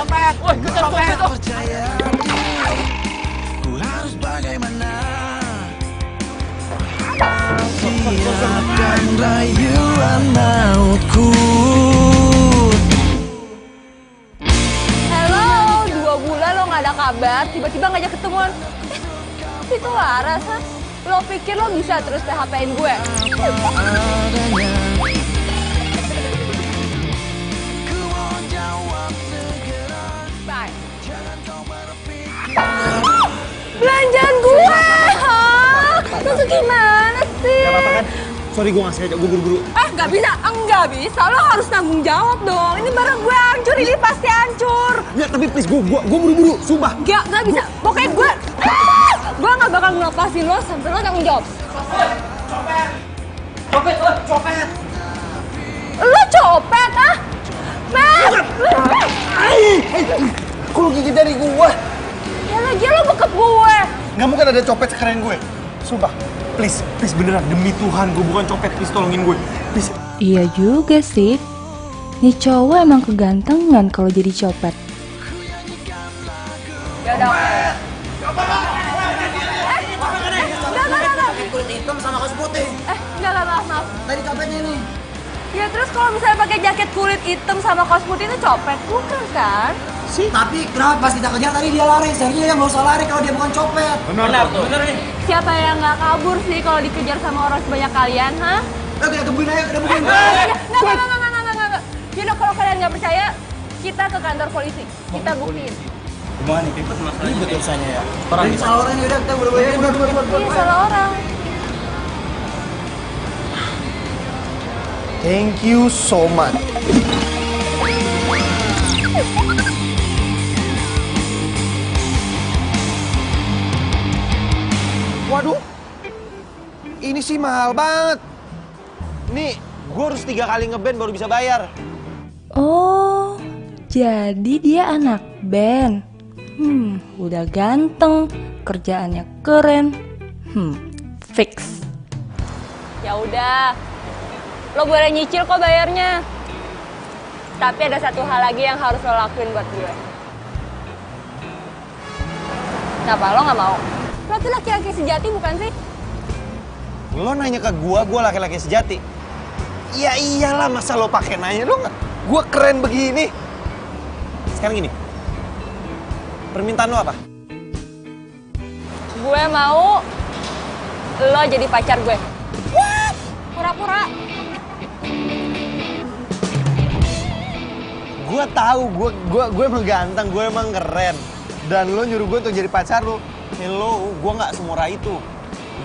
copet. Woi, kejar copet tuh. Ku harus bagaimana? Siapkan rayuan mautku. Halo, 2 bulan lo nggak ada kabar, tiba-tiba ngajak ketemuan. Itu Laras, ha? Lo pikir lo bisa terus PHP-in gue? Bye. Belanjaan gue, ha? Lo tuh gimana sih? Gak apa-apa kan? Sorry gue nggak sengaja, gue buru-buru. Nggak bisa, enggak bisa. Lo harus tanggung jawab dong. Ini barang gue hancur, ini pasti hancur. Ya tapi please gue buru-buru, sumpah. Nggak bisa. Pokoknya gue nggak bakal ngelepasin lo sampai lo tanggung jawab. Copet. Lo copet, ah? Mer! Kok lu gigit dari gue? Ya lagi lo bekap gue. Gak mungkin ada copet sekeren gue. Sumpah, please beneran. Demi Tuhan, gue bukan copet. Please tolongin gue. Please. Iya juga sih. Nih cowok emang kegantengan kalau jadi copet. Ya udah. Kulit hitam sama kaos putih. Enggak, maaf. Tadi copetnya ini. Ya terus kalau misalnya pakai jaket kulit hitam sama kaos putih itu copet, bukan kan? Tapi kenapa pas kita kejar tadi dia lari? Seharusnya yang nggak usah lari kalau dia bukan copet. Benar tuh. Bener nih. Siapa yang nggak kabur sih kalau dikejar sama orang sebanyak kalian, ha? Kita tungguin aja, kita buktiin. Enggak. Yaudah kalau kalian nggak percaya, kita ke kantor polisi. Kita buktiin. Gimana nih, Pipet masalahnya? Ribet urusannya ya. Ini salah orang ya udah kita buru-buru. Iya, salah orang. Thank you so much. Waduh, ini sih mahal banget. Nih, gue harus 3 kali ngeband baru bisa bayar. Oh, jadi dia anak band. Udah ganteng, kerjaannya keren. Fix. Ya udah, lo boleh nyicil kok bayarnya. Tapi ada satu hal lagi yang harus lo lakuin buat gue. Kenapa lo nggak mau? Lo tuh laki-laki sejati bukan sih? Lo nanya ke gue laki-laki sejati. Ya iyalah, masa lo pakai nanya lo nggak? Gue keren begini. Sekarang gini, permintaan lo apa? Gue mau lo jadi pacar gue. What? Pura-pura. Gue tahu, gue emang ganteng, gue emang keren. Dan lo nyuruh gue untuk jadi pacar lo. Hello, gue nggak semurah itu.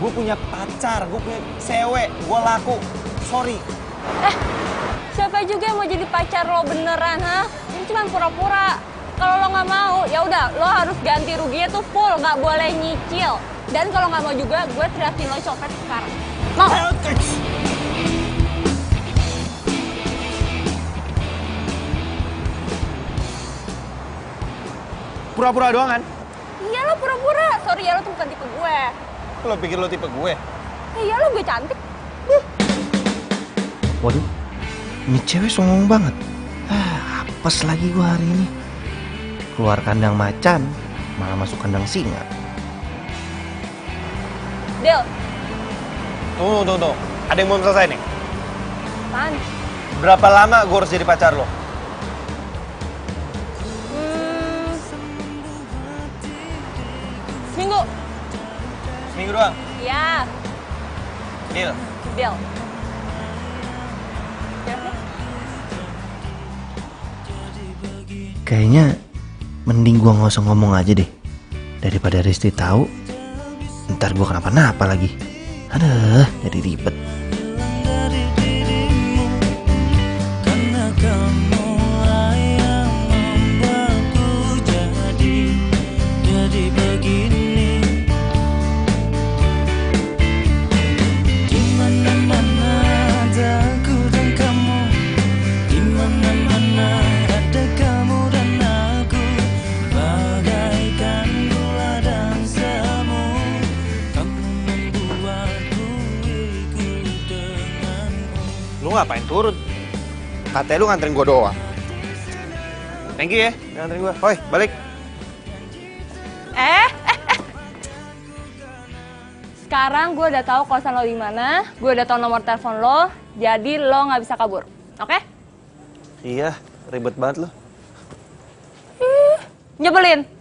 Gue punya pacar, gue punya cewek, gue laku. Sorry. Siapa juga yang mau jadi pacar lo beneran, ha? Ini cuma pura-pura. Kalau lo nggak mau, ya udah, lo harus ganti ruginya tuh full, nggak boleh nyicil. Dan kalau nggak mau juga, gue teriakin lo copet sekarang. Mau? Pura-pura doang kan? Iya lo pura-pura. Sorry ya, lo tuh bukan tipe gue. Lo pikir lo tipe gue? Iya lo gue cantik. Waduh, ini cewek songong banget. Apes lagi gua hari ini. Keluar kandang macan, malah masuk kandang singa. Del, Tunggu. Ada yang belum selesai nih. apaan? Berapa lama gue harus jadi pacar lo? Seminggu. Seminggu doang? Iya, Deal. Del. Ya sih? Kayaknya mending gua nggak usah ngomong aja deh. Daripada Risti tahu, ntar gua kenapa-napa lagi. Aduh, jadi ribet. Lu ngapain turun? Katanya lu nganterin gue doang. Thank you ya, udah nganterin gue. Hoi, balik. Sekarang gue udah tahu kosan lo di mana, gue udah tahu nomor telepon lo, jadi lo nggak bisa kabur, oke? Iya, ribet banget lo. Nyebelin.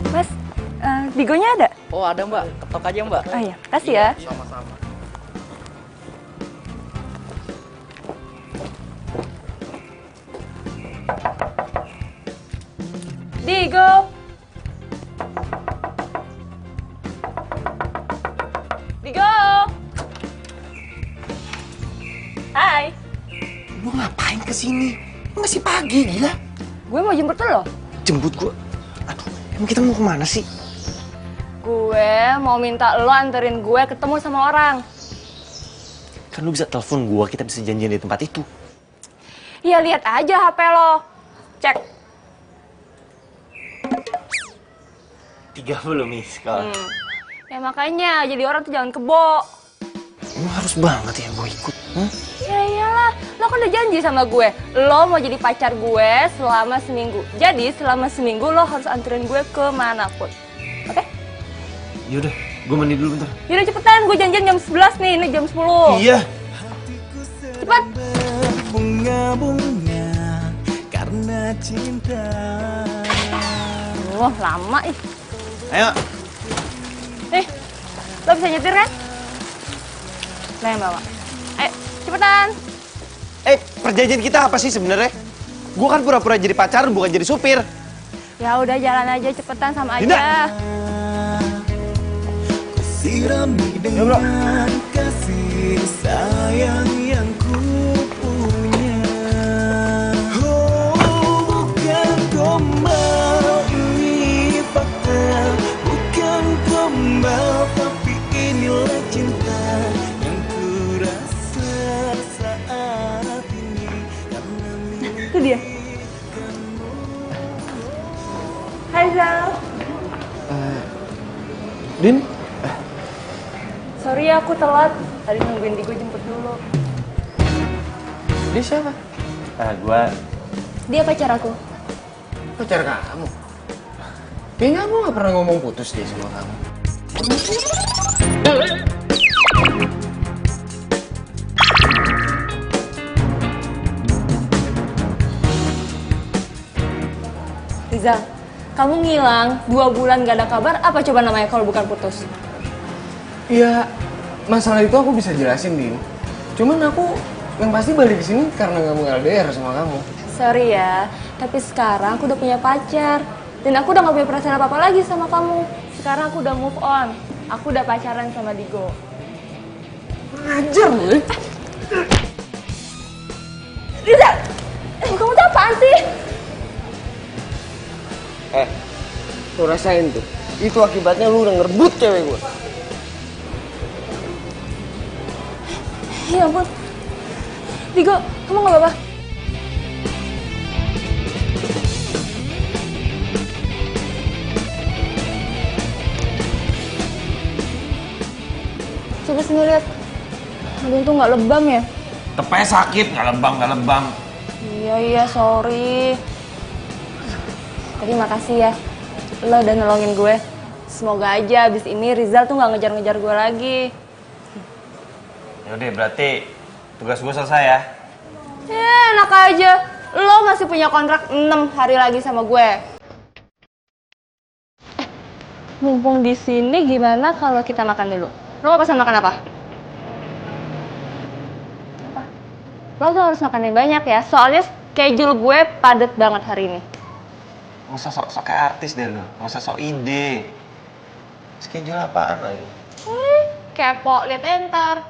Mas, Digonya ada? Oh ada mbak, ketok aja mbak. Oh iya, kasih ya. Sama-sama. Digo. Digo. Hai. Lu ngapain kesini? Masih pagi, gila. Gue mau jemput lo. Jemput gua. Aduh, emang kita mau kemana sih? Gue mau minta lo anterin gue ketemu sama orang. Kan lu bisa telepon gua, kita bisa janjian di tempat itu. Ya lihat aja HP lo. Cek. 30 miss call. Ya makanya jadi orang tuh jangan kebo. Emang harus banget ya gua ikut? Ya iyalah, lo kan udah janji sama gue. Lo mau jadi pacar gue selama seminggu. Jadi selama seminggu lo harus anterin gue kemanapun. Oke? Yaudah, gua mandi dulu bentar. Yaudah cepetan, gue janjian jam 11 nih, ini jam 10. Iya. Cepet. Bunga-bunga karena cinta. Oh, lama ih. Ayo. Nih, lo bisa nyetir kan? Lo yang bawa. Ayo, cepetan. Perjanjian kita apa sih sebenarnya? Gua kan pura-pura jadi pacar, bukan jadi supir. Ya udah jalan aja cepetan sama Dinda. aja. Sirami dengan kasih sayang yang ku punya. Oh, bukan gombal, ini fakta. Bukan gombal, tapi inilah cinta yang ku rasa saat ini. Karena Itu dia. Hai Zal. Din? Sorry ya aku telat. Tadi nungguin Digo jemput dulu. Dia siapa? Gua Dia pacar aku. pacar kamu. Kayaknya aku gak pernah ngomong putus deh sama kamu. Rizal, kamu ngilang 2 bulan gak ada kabar, apa coba namanya kalau bukan putus? Iya, masalah itu aku bisa jelasin, Din. Cuman aku yang pasti balik ke sini karena nggak mau LDR sama kamu. Sorry ya, tapi sekarang aku udah punya pacar. Dan aku udah gak punya perasaan apa-apa lagi sama kamu. Sekarang aku udah move on. Aku udah pacaran sama Digo. Ngajar gue. Rizal, kamu tuh apaan sih? Lu rasain tuh. Itu akibatnya lu udah ngerebut cewek gue. Ya ampun. Digo, kamu gak apa-apa? Coba sini lihat. Aduh tuh nggak lebam ya? Tepanya sakit, nggak lebam. Iya, sorry. Tapi makasih ya. Lo udah nolongin gue. Semoga aja abis ini Rizal tuh nggak ngejar-ngejar gue lagi. Yaudah, berarti tugas gue selesai ya. Enak aja. Lo masih punya kontrak 6 hari lagi sama gue. Mumpung di sini gimana kalau kita makan dulu? Lo mau pesan makan apa? Apa? Lo tuh harus makan yang banyak ya. Soalnya schedule gue padat banget hari ini. Nggak usah sok-sok kayak artis deh lo. Nggak usah sok ide. Schedule apaan lagi? Kepo, liat entar.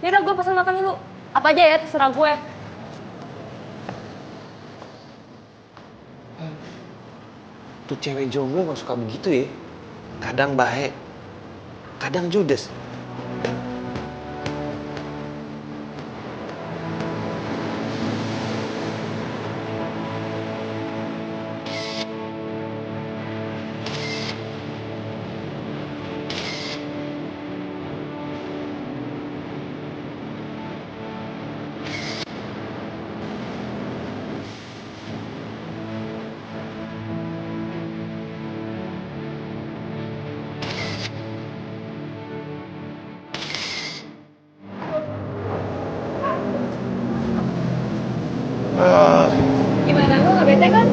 Yaudah gue pesan makan dulu. Apa aja ya, terserah gue. Tuh cewek jomblo emang suka begitu ya. Kadang baik, kadang judes. Gimana, lu gak bete kan?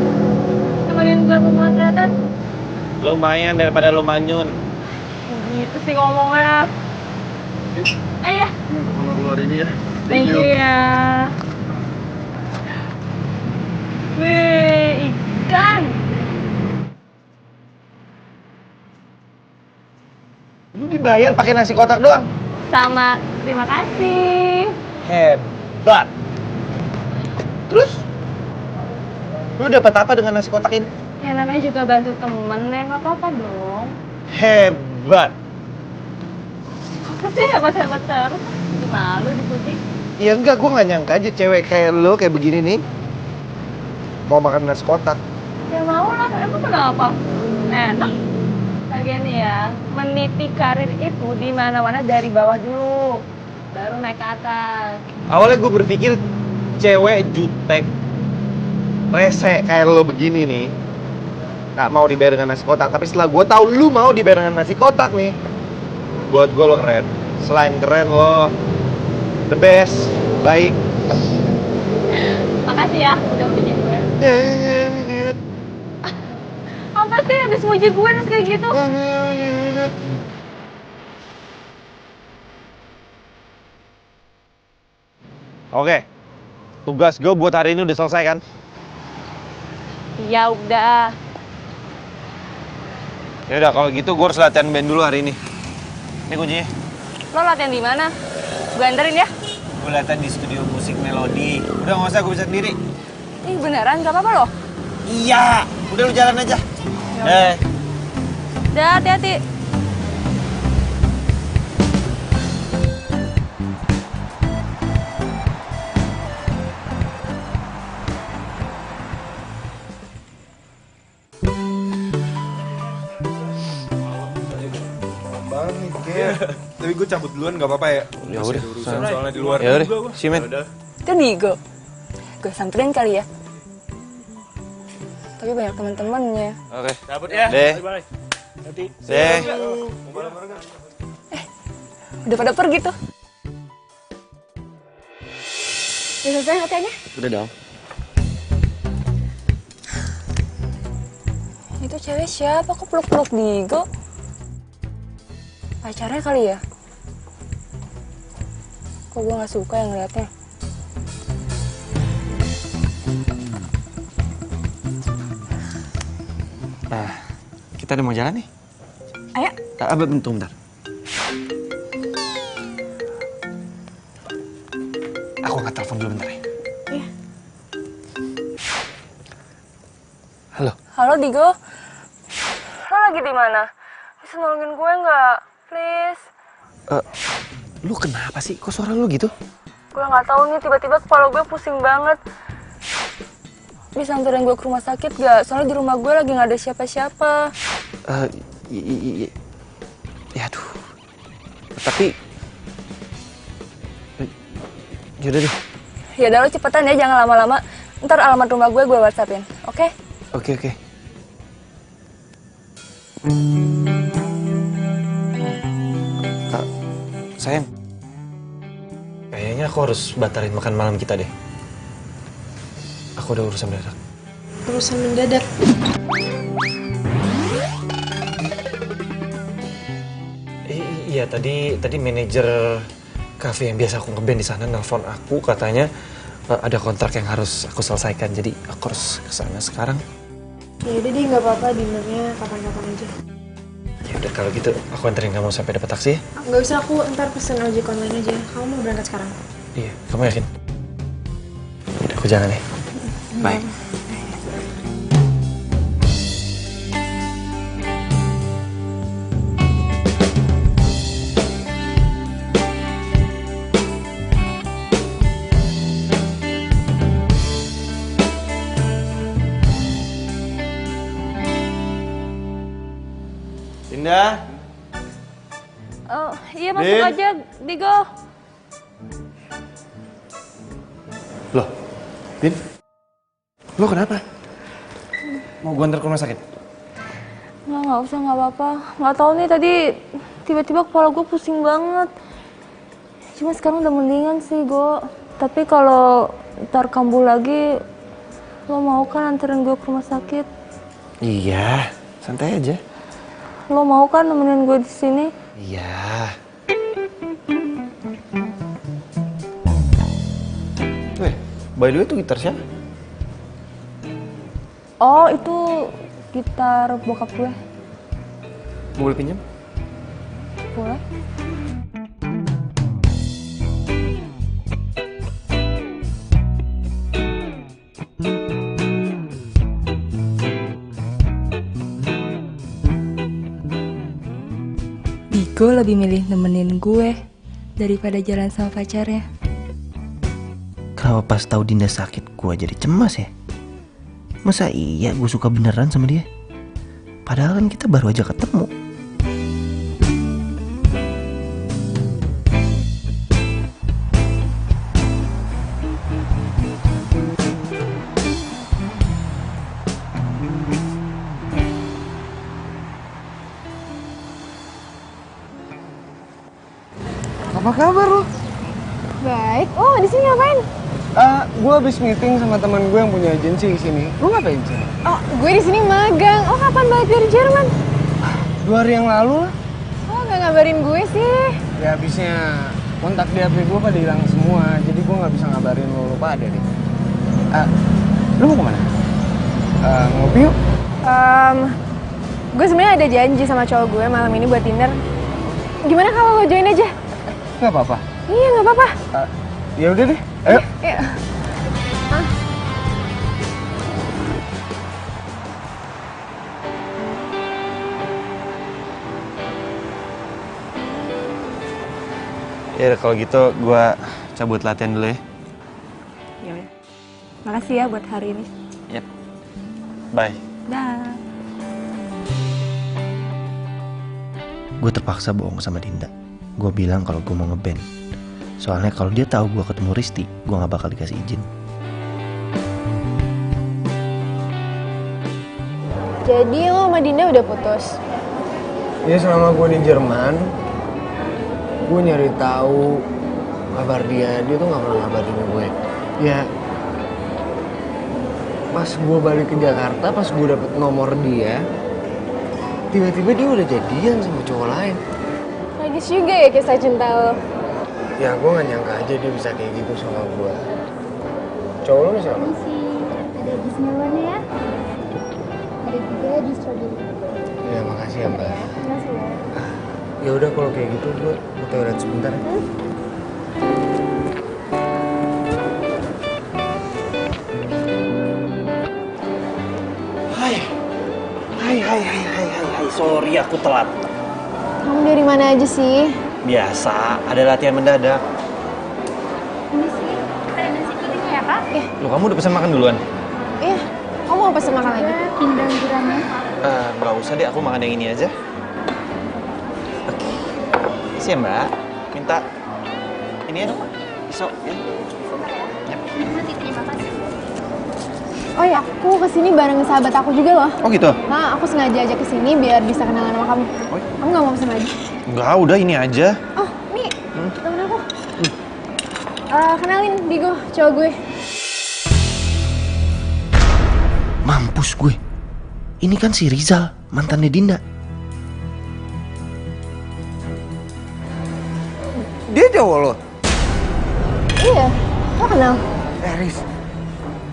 Temenin gue pemotretan? Lumayan daripada lu manyun. Gitu sih ngomongnya. Ayo. Keluar ini ya. Thank you ya. Wih, ikan. Lu dibayar pakai nasi kotak doang. Sama, terima kasih. Hebat. Terus? Lu dapat apa dengan nasi kotak ini? Ya namanya juga bantu temen, ya nggak apa-apa dong. Hebat. Pasti hebat-hebat terus. Malu dipuji. Ya enggak, gue nggak nyangka aja cewek kayak lu kayak begini nih mau makan nasi kotak. Ya mau lah, emang kenapa? Enak. Lagian nih ya, meniti karir itu di mana-mana dari bawah dulu, baru naik ke atas. Awalnya gue berpikir cewek jutek, rese kayak lo begini nih nggak mau dibayar dengan nasi kotak. Tapi setelah gue tahu lu mau dibayar dengan nasi kotak nih, buat gue lo keren. Selain keren lo the best, baik. Makasih ya, udah puji gue. Apa sih habis muji gue terus kayak gitu? Oke, tugas gue buat hari ini udah selesai kan? Ya udah. Ya udah kalau gitu gue harus latihan band dulu hari ini. Ini kuncinya. Lo latihan di mana? Gue anterin ya. Gue latihan di studio musik Melodi. Udah nggak usah, gue bisa sendiri. Ih beneran gak apa-apa loh. Iya, udah lu jalan aja. Dah hati-hati. Tapi gue cabut duluan nggak apa-apa ya? Ya udah, soalnya di luar. ya udah, si men. Itu Digo. Gue samperin kali ya. Tapi banyak teman-temannya. Oke. Cabut ya. Deh. Bye-bye. Deh. Udah pada pergi tuh. Udah selesai latihannya? Udah dong. Itu cewek siapa? Kok peluk-peluk Digo? Pacarnya kali ya? Kok gue gak suka yang ngeliatnya? Nah, kita udah mau jalan nih. Ayo. Bentar. Aku angkat telepon dulu bentar ya. Iya. Halo. Halo Digo. Lo lagi di mana? Bisa nolongin gue nggak? Please. Lu kenapa sih? Kok suara lu gitu? Gue nggak tahu nih, tiba-tiba kepala gue pusing banget. Bisa anterin gue ke rumah sakit gak? Soalnya di rumah gue lagi nggak ada siapa-siapa. Ya aduh. Tapi yaudah deh. Ya udah lo cepetan ya, jangan lama-lama. Ntar alamat rumah gue WhatsAppin, oke? Oke. Sayang, kayaknya aku harus batalin makan malam kita deh. Aku udah urusan mendadak. Urusan mendadak. Iya, tadi manajer kafe yang biasa aku ngeband di sana nelpon aku, katanya ada kontrak yang harus aku selesaikan. Jadi aku harus kesana sekarang. Ya udah deh, nggak apa-apa, dinernya kapan-kapan aja. Ya udah kalau gitu aku anterin kamu sampai dapat taksi ya. Nggak usah, aku ntar pesen ojek online aja. Kamu mau berangkat sekarang? Iya, kamu yakin? Udah, aku jalan ya. Bye. Dinda. Iya masuk Din. aja, Digo. Loh, Din. Lo kenapa? Mau gue antar ke rumah sakit? Nggak usah, nggak apa-apa. Nggak tahu nih tadi tiba-tiba kepala gue pusing banget. Cuma sekarang udah mendingan sih, Go. Tapi kalau ntar kambuh lagi, lo mau kan anterin gue ke rumah sakit? Iya, santai aja. Lo mau kan nemenin gue di sini? Iya. By the way, itu gitar siapa? Oh, itu gitar bokap gue. Boleh pinjam? Boleh. Digo lebih milih nemenin gue daripada jalan sama pacarnya. Kenapa pas tahu Dinda sakit gue jadi cemas ya? Masa iya gue suka beneran sama dia? Padahal kan kita baru aja ketemu. Apa kabar lo? Baik. Oh, di sini ngapain? Gue habis meeting sama teman gue yang punya agensi di sini. Lu ngapain sih? Oh, gue di sini magang. Oh, kapan balik dari Jerman? 2 hari yang lalu lah. Oh, nggak ngabarin gue sih. Ya habisnya kontak di HP gue pada hilang semua. Jadi gue nggak bisa ngabarin lo pada deh. Lu mau kemana? Ngopi yuk. Gue sebenarnya ada janji sama cowok gue malam ini buat dinner. Gimana kalau lo join aja? Nggak apa-apa. Iya, nggak apa-apa. Ya udah deh. Ayo. Iya. Ya kalau gitu gue cabut latihan dulu ya. Ya udah. Makasih ya buat hari ini. Yep. Bye. Dah. Gue terpaksa bohong sama Dinda. Gue bilang kalau gue mau ngeband. Soalnya kalau dia tahu gue ketemu Risti, gue nggak bakal dikasih izin. Jadi lo sama Dinda udah putus? Ya selama gue di Jerman, gue nyari tahu kabar dia tuh nggak pernah ngabarin gue. Ya, pas gue balik ke Jakarta, pas gue dapet nomor dia, tiba-tiba dia udah jadian sama cowok lain. Tragis juga ya kisah cinta lo. Ya gue gak nyangka aja dia bisa kayak gitu sama gue. Cowok lo siapa? Ada jus melonnya ya. Ada juga jus strawberry. Ya makasih ya mbak. Makasih ya. Ya udah kalau kayak gitu gue ke toilet sebentar. Hai, sorry aku telat. Kamu dari mana aja sih? Biasa, ada latihan mendadak. Ini sih ada nasi kuning ya kak? Loh, kamu udah pesan makan duluan? Iya. Kamu mau pesen makan lagi? Pindang gurame. Nggak usah deh, aku makan yang ini aja. Oke. Isi ya mbak, minta ini ya dong, pisau ya. Nanti terima kasih. Oh ya, aku kesini bareng sahabat aku juga loh. Oh gitu? Nah, aku sengaja aja kesini biar bisa kenalan sama kamu. Kamu nggak mau pesen lagi? Enggak, udah ini aja. Oh, nih, temen aku. Kenalin, Digo, cowok gue. Mampus gue. Ini kan si Rizal, mantannya Dinda. Dia cowok lo? Iya, lo kenal? Riz,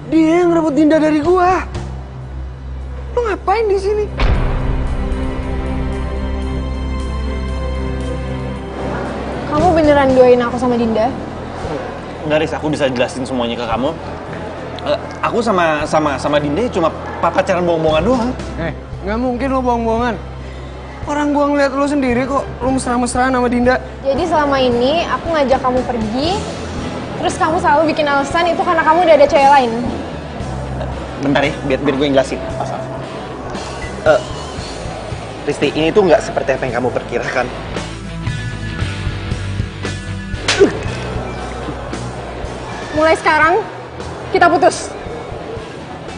dia yang ngerebut Dinda dari gua. Lo ngapain di sini? Kamu beneran doain aku sama Dinda? Enggak, Riz, aku bisa jelasin semuanya ke kamu. Aku sama Dinda cuma pacaran bohong-bohongan doang. Nggak mungkin lo bohong-bohongan. Orang gua ngeliat lo sendiri kok, lo mesra-mesraan sama Dinda. Jadi selama ini aku ngajak kamu pergi, terus kamu selalu bikin alasan itu karena kamu udah ada cewek lain. Bentar ya, biar gue yang jelasin. Risti, ini tuh nggak seperti apa yang kamu perkirakan. Mulai sekarang, kita putus.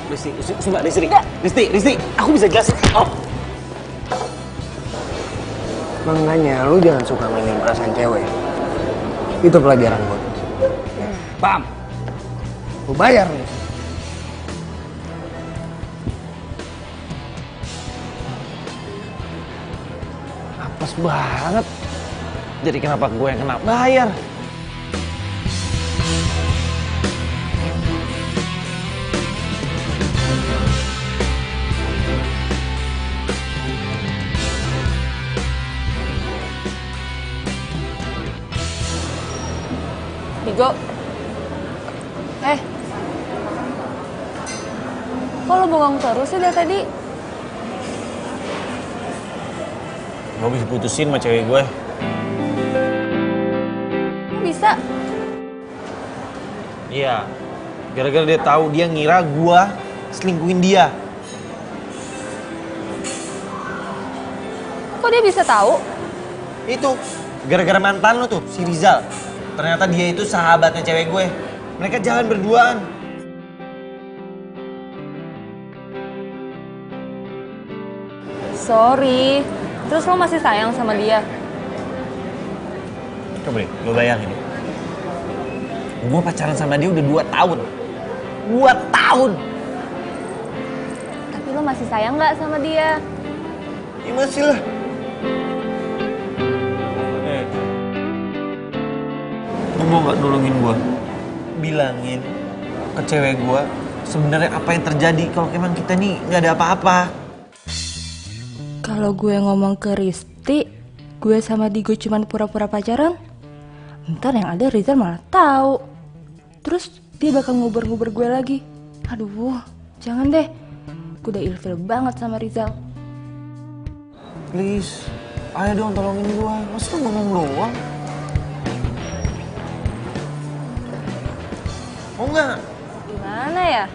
Risti, sumpah Risti, aku bisa jelasin. Oh. Makanya lu jangan suka mainin perasaan cewek. Itu pelajaran buat lu. Paham? Lu bayar nih. Apes banget. Jadi kenapa gue yang kena bayar? Digo. Kok lo bengong terus sih dari tadi? Gue habis putusin sama cewek gue. Kok bisa? Iya. Gara-gara dia tahu, dia ngira gue selingkuhin dia. Kok dia bisa tahu? Itu gara-gara mantan lo tuh, si Rizal. Ternyata dia itu sahabatnya cewek gue. Mereka jalan berduaan. Sorry. Terus lo masih sayang sama dia? Coba deh, lo bayangin. Gue pacaran sama dia udah 2 tahun. 2 tahun! Tapi lo masih sayang nggak sama dia? Ya masih lah. Lo mau gak nolongin gue? Bilangin ke cewek gue sebenarnya apa yang terjadi kalau emang kita nih nggak ada apa-apa. Kalau gue ngomong ke Risti, gue sama Digo cuman pura-pura pacaran, ntar yang ada Rizal malah tahu. Terus dia bakal nguber-nguber gue lagi. Aduh, jangan deh. Gue udah ilfil banget sama Rizal. Please, ayo dong tolongin gue. Masa lo ngomong doang? Mau nggak? Gimana ya?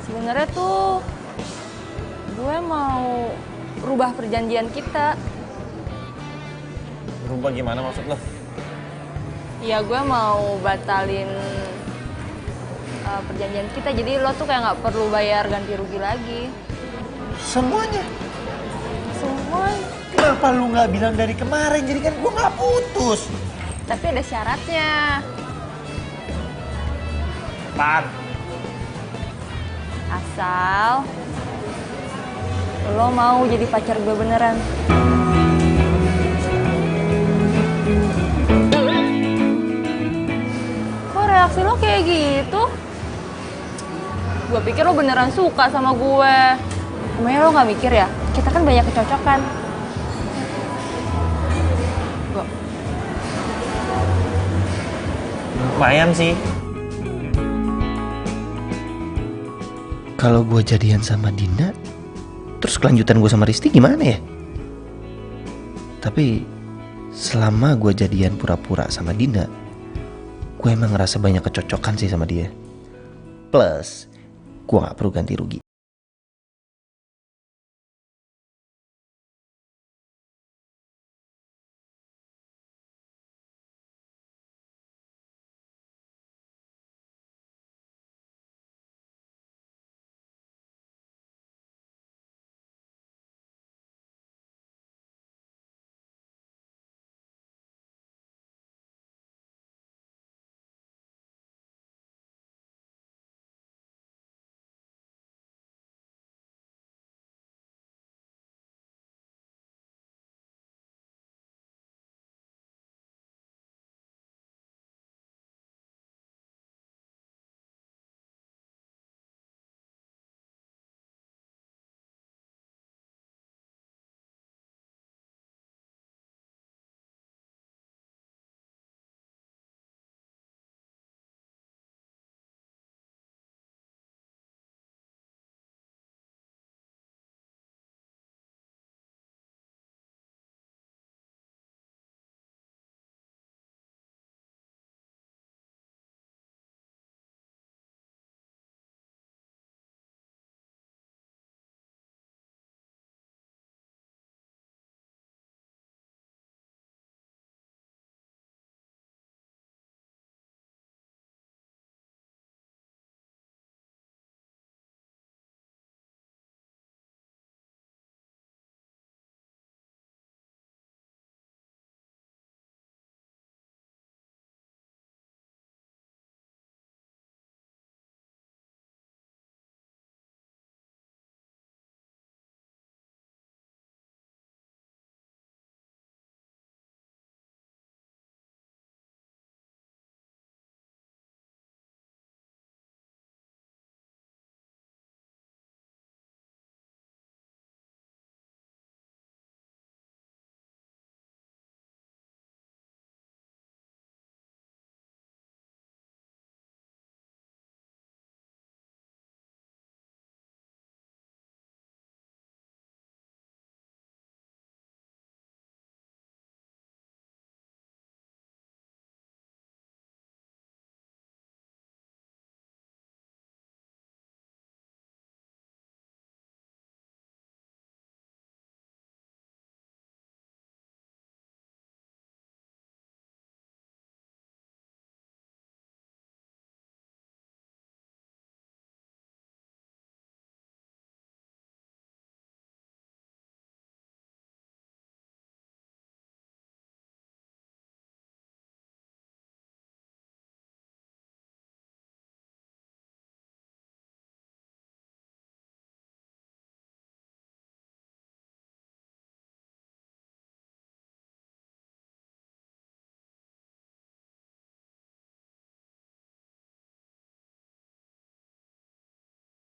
Sebenarnya tuh gue mau rubah perjanjian kita. Berubah gimana maksud lo? Ya gue mau batalin perjanjian kita. Jadi lo tuh kayak nggak perlu bayar ganti rugi lagi. Semuanya? Semuanya. Kenapa lu nggak bilang dari kemarin? Jadi kan gue nggak putus. Tapi ada syaratnya. Pan. Asal lo mau jadi pacar gue beneran. Kok reaksi lo kayak gitu? Gue pikir lo beneran suka sama gue. Emangnya lo gak mikir ya? Kita kan banyak kecocokan. Lumayan sih. Kalau gue jadian sama Dinda, terus kelanjutan gue sama Risti gimana ya? Tapi selama gue jadian pura-pura sama Dinda, gue emang ngerasa banyak kecocokan sih sama dia. Plus, gue gak perlu ganti rugi.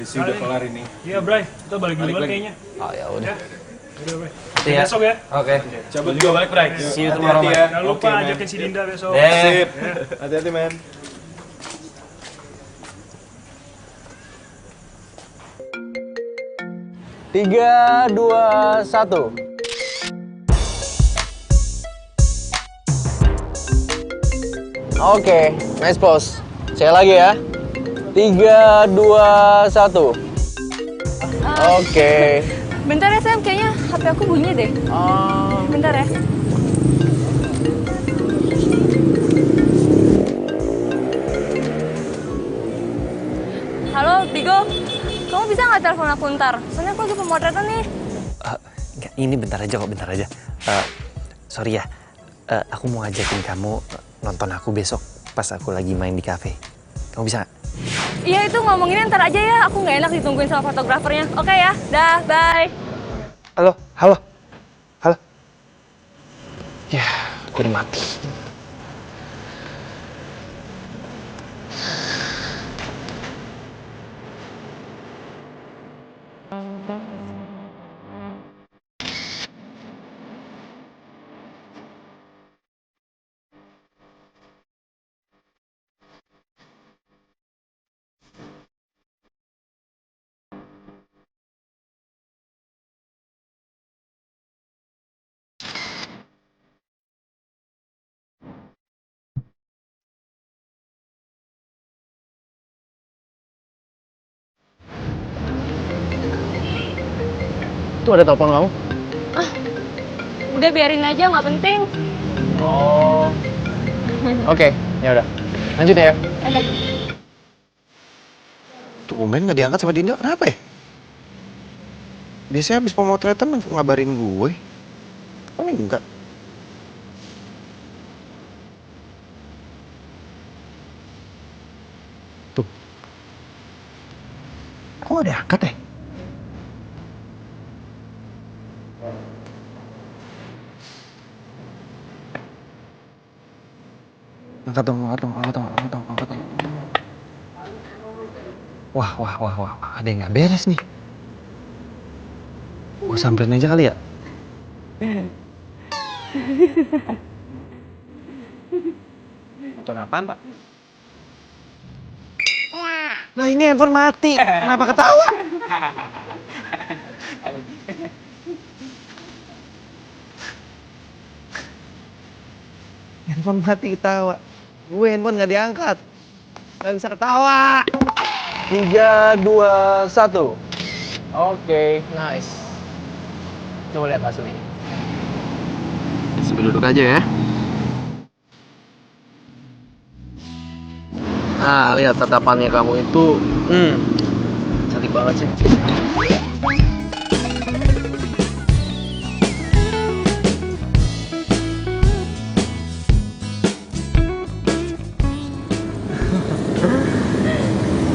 Sudah kelar ini. Iya, Bray. Kita balik duluan kayaknya. Oh ya udah. Udah, Bray. Iya. Besok ya. Oke. Cabut juga balik, Bray. See you tomorrow, Hati-hati man. Jangan lupa Oke, man. ajakin si Dinda besok. Deh. Hati-hati, men. Tiga, dua, satu. Oke, nice pose. Saya lagi ya. 3, 2, 1. Oke. Bentar ya Sam, kayaknya HP aku bunyi deh. Bentar ya. Halo, Tigo. Kamu bisa nggak telepon aku ntar? Soalnya aku lagi pemotretan nih. Enggak, ini bentar aja kok, bentar aja. Sorry ya, aku mau ngajakin kamu nonton aku besok pas aku lagi main di cafe. Kamu bisa nggak? Iya, itu ngomonginnya ntar aja ya. Aku nggak enak ditungguin sama fotografernya. Oke ya, dah, bye. Halo, halo, halo. Ya, aku udah mati. Tuh ada telepon kamu. Udah biarin aja, nggak penting. Oh. Oke, ya udah. Lanjut ya. Udah. Tumben nggak diangkat sama Dinda, kenapa ya? Biasanya habis pemotretan ngabarin gue. Kok enggak? Tuh. Kok nggak diangkat ya? Angkat dong. Wah, ada yang nggak beres nih. Gue samperin aja kali ya. Nonton apaan, Pak? Nah ini handphone mati, kenapa ketawa? Handphone mati ketawa. Gue handphone nggak diangkat, nggak bisa ketawa. 3, 2, 1. Oke, nice. Coba lihat hasilnya. Sambil duduk aja ya. Nah, lihat tatapannya kamu itu, cantik banget sih.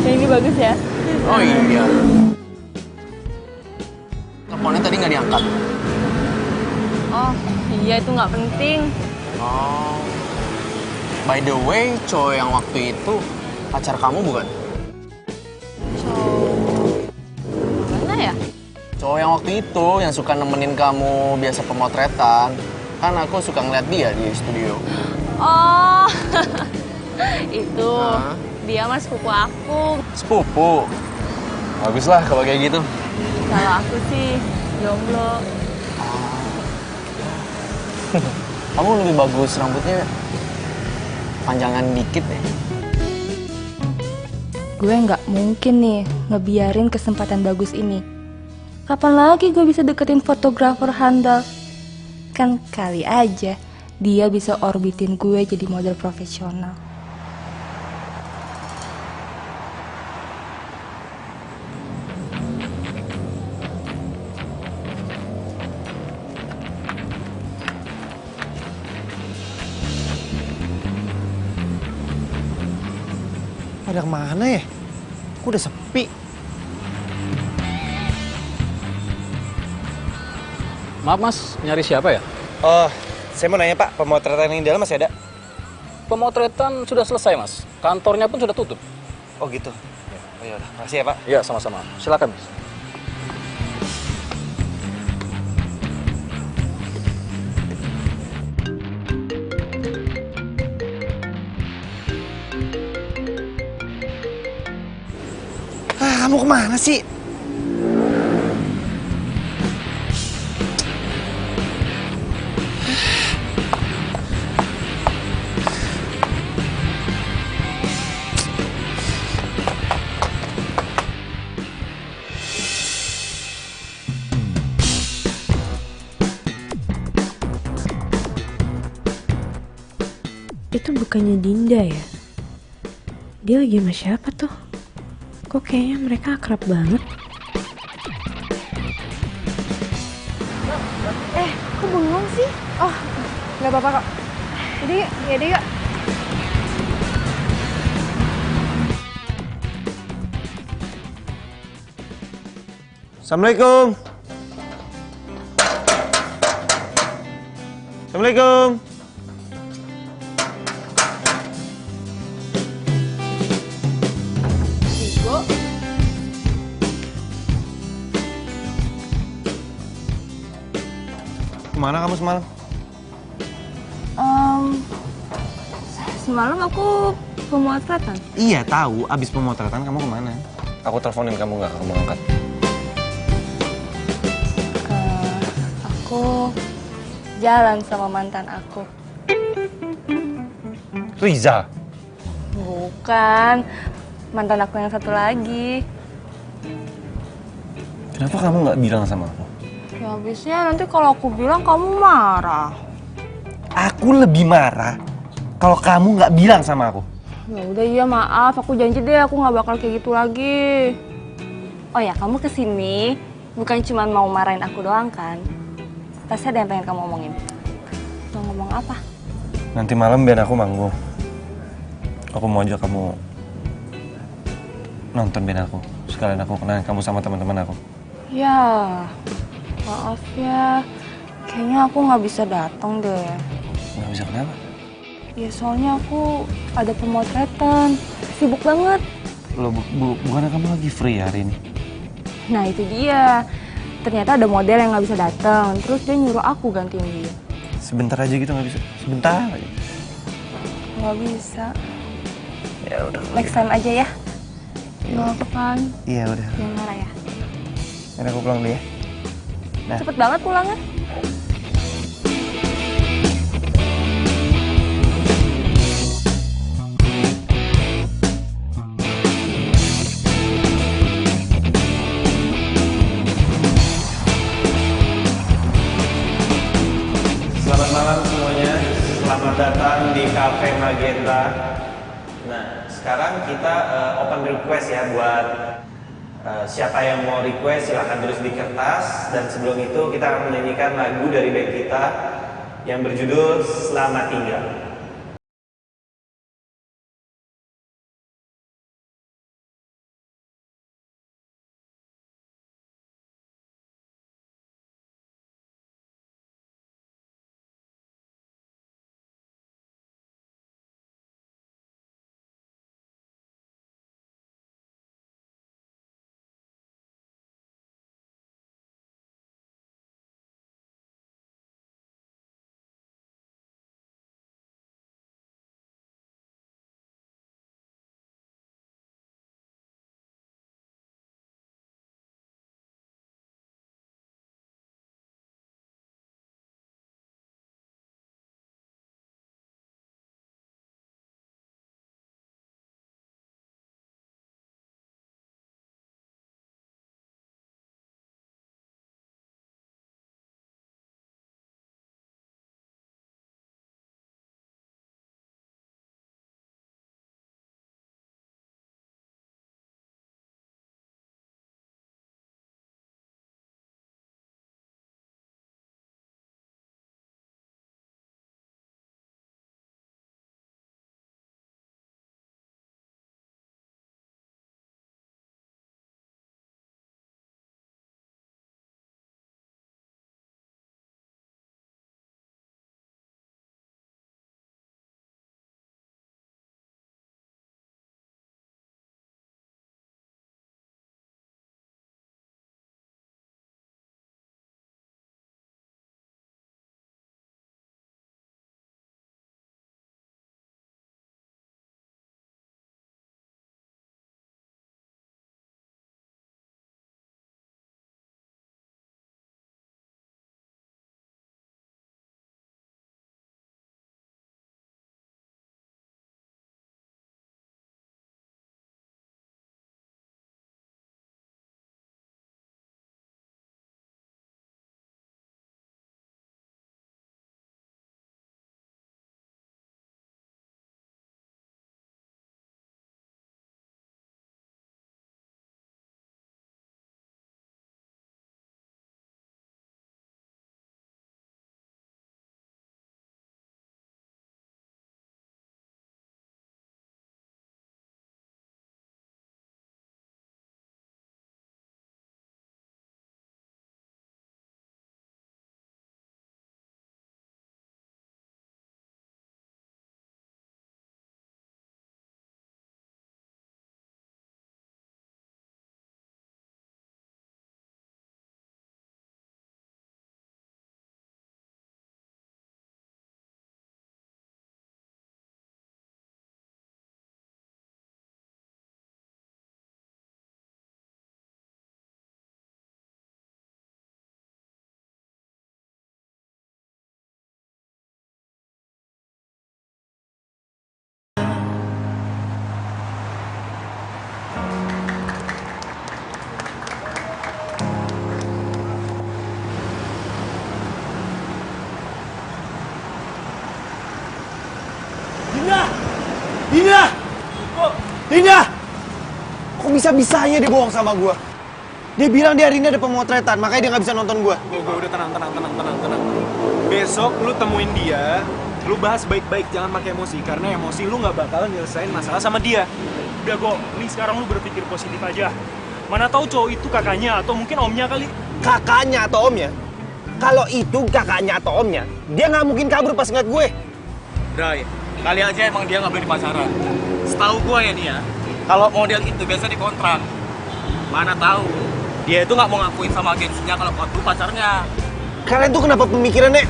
Yang ini bagus ya. Oh iya. Teleponnya tadi nggak diangkat. Oh, iya itu nggak penting. Oh. By the way, cowok yang waktu itu pacar kamu bukan? Mana ya? Cowok yang waktu itu yang suka nemenin kamu biasa pemotretan. Kan aku suka ngeliat dia di studio. Oh, itu dia mas sepupu aku. Sepupu? Bagus lah kalau kayak gitu. Kalau aku sih jomblo. Kamu lebih bagus rambutnya panjangan dikit deh. Gue nggak mungkin nih ngebiarin kesempatan bagus ini. Kapan lagi gue bisa deketin fotografer handal? Kan kali aja dia bisa orbitin gue jadi model profesional. Pada kemana ya? Kok udah sepi? Maaf mas, nyari siapa ya? Oh, saya mau nanya Pak, pemotretan yang di dalam masih ada? Pemotretan sudah selesai mas, kantornya pun sudah tutup. Oh gitu? Oh ya udah, makasih ya Pak. Iya, sama-sama. Silakan. Kamu kemana sih? Itu bukannya Dinda ya? Dia lagi sama siapa tuh? Kok kayaknya mereka akrab banget? Kok bengong sih? Oh, nggak apa-apa kok. Yaudah yuk. Assalamualaikum. Assalamualaikum. Kemana kamu semalam? Semalam aku pemotretan. Iya tahu, abis pemotretan kamu kemana? Aku teleponin kamu nggak, kamu angkat. Aku jalan sama mantan aku. Riza? Bukan, mantan aku yang satu lagi. Kenapa kamu nggak bilang sama aku? Ya habisnya nanti kalau aku bilang kamu marah. Aku lebih marah kalau kamu nggak bilang sama aku. Ya udah iya maaf, aku janji deh aku nggak bakal kayak gitu lagi. Oh ya, kamu kesini bukan cuma mau marahin aku doang kan? Pasti ada yang pengen kamu omongin. Mau ngomong apa? Nanti malam biar aku manggung. Aku mau ajak kamu nonton band aku. Sekalian aku kenalin kamu sama teman-teman aku. Ya, maaf ya. Kayaknya aku nggak bisa datang deh. Nggak bisa kenapa? Ya soalnya aku ada pemotretan. Sibuk banget. Loh, bukannya kamu lagi free hari ini? Nah itu dia. Ternyata ada model yang nggak bisa datang. Terus dia nyuruh aku gantiin dia. Sebentar aja gitu nggak bisa? Sebentar aja. Nggak bisa. Ya udah. Next time aja ya. Maaf kan? Iya udah. Jangan marah ya. Nanti aku pulang dulu ya. Nah. Cepet banget pulangnya. Selamat malam semuanya. Selamat datang di Cafe Magenta. Nah, sekarang kita open request ya buat siapa yang mau request silahkan tulis di kertas. Dan sebelum itu kita akan menyanyikan lagu dari band kita yang berjudul Selamat Tinggal. Dinda! Dinda! Kok bisa-bisanya dia bohong sama gua? Dia bilang dia hari ini ada pemotretan, makanya dia nggak bisa nonton gua. Gue udah tenang. Besok lu temuin dia, lu bahas baik-baik, jangan pakai emosi. Karena emosi lu nggak bakalan nyelesain masalah sama dia. Udah Go, ini sekarang lu berpikir positif aja. Mana tahu cowok itu kakaknya atau mungkin omnya kali. Kakaknya atau omnya? Kalau itu kakaknya atau omnya, dia nggak mungkin kabur pas ngeliat gue. Bray, kali aja emang dia nggak boleh pacaran. Setahu gue ya nih ya, kalau model itu biasa dikontrak. Mana tahu, dia itu nggak mau ngakuin sama agensinya kalau aku pacarnya. Kalian tuh kenapa pemikirannya?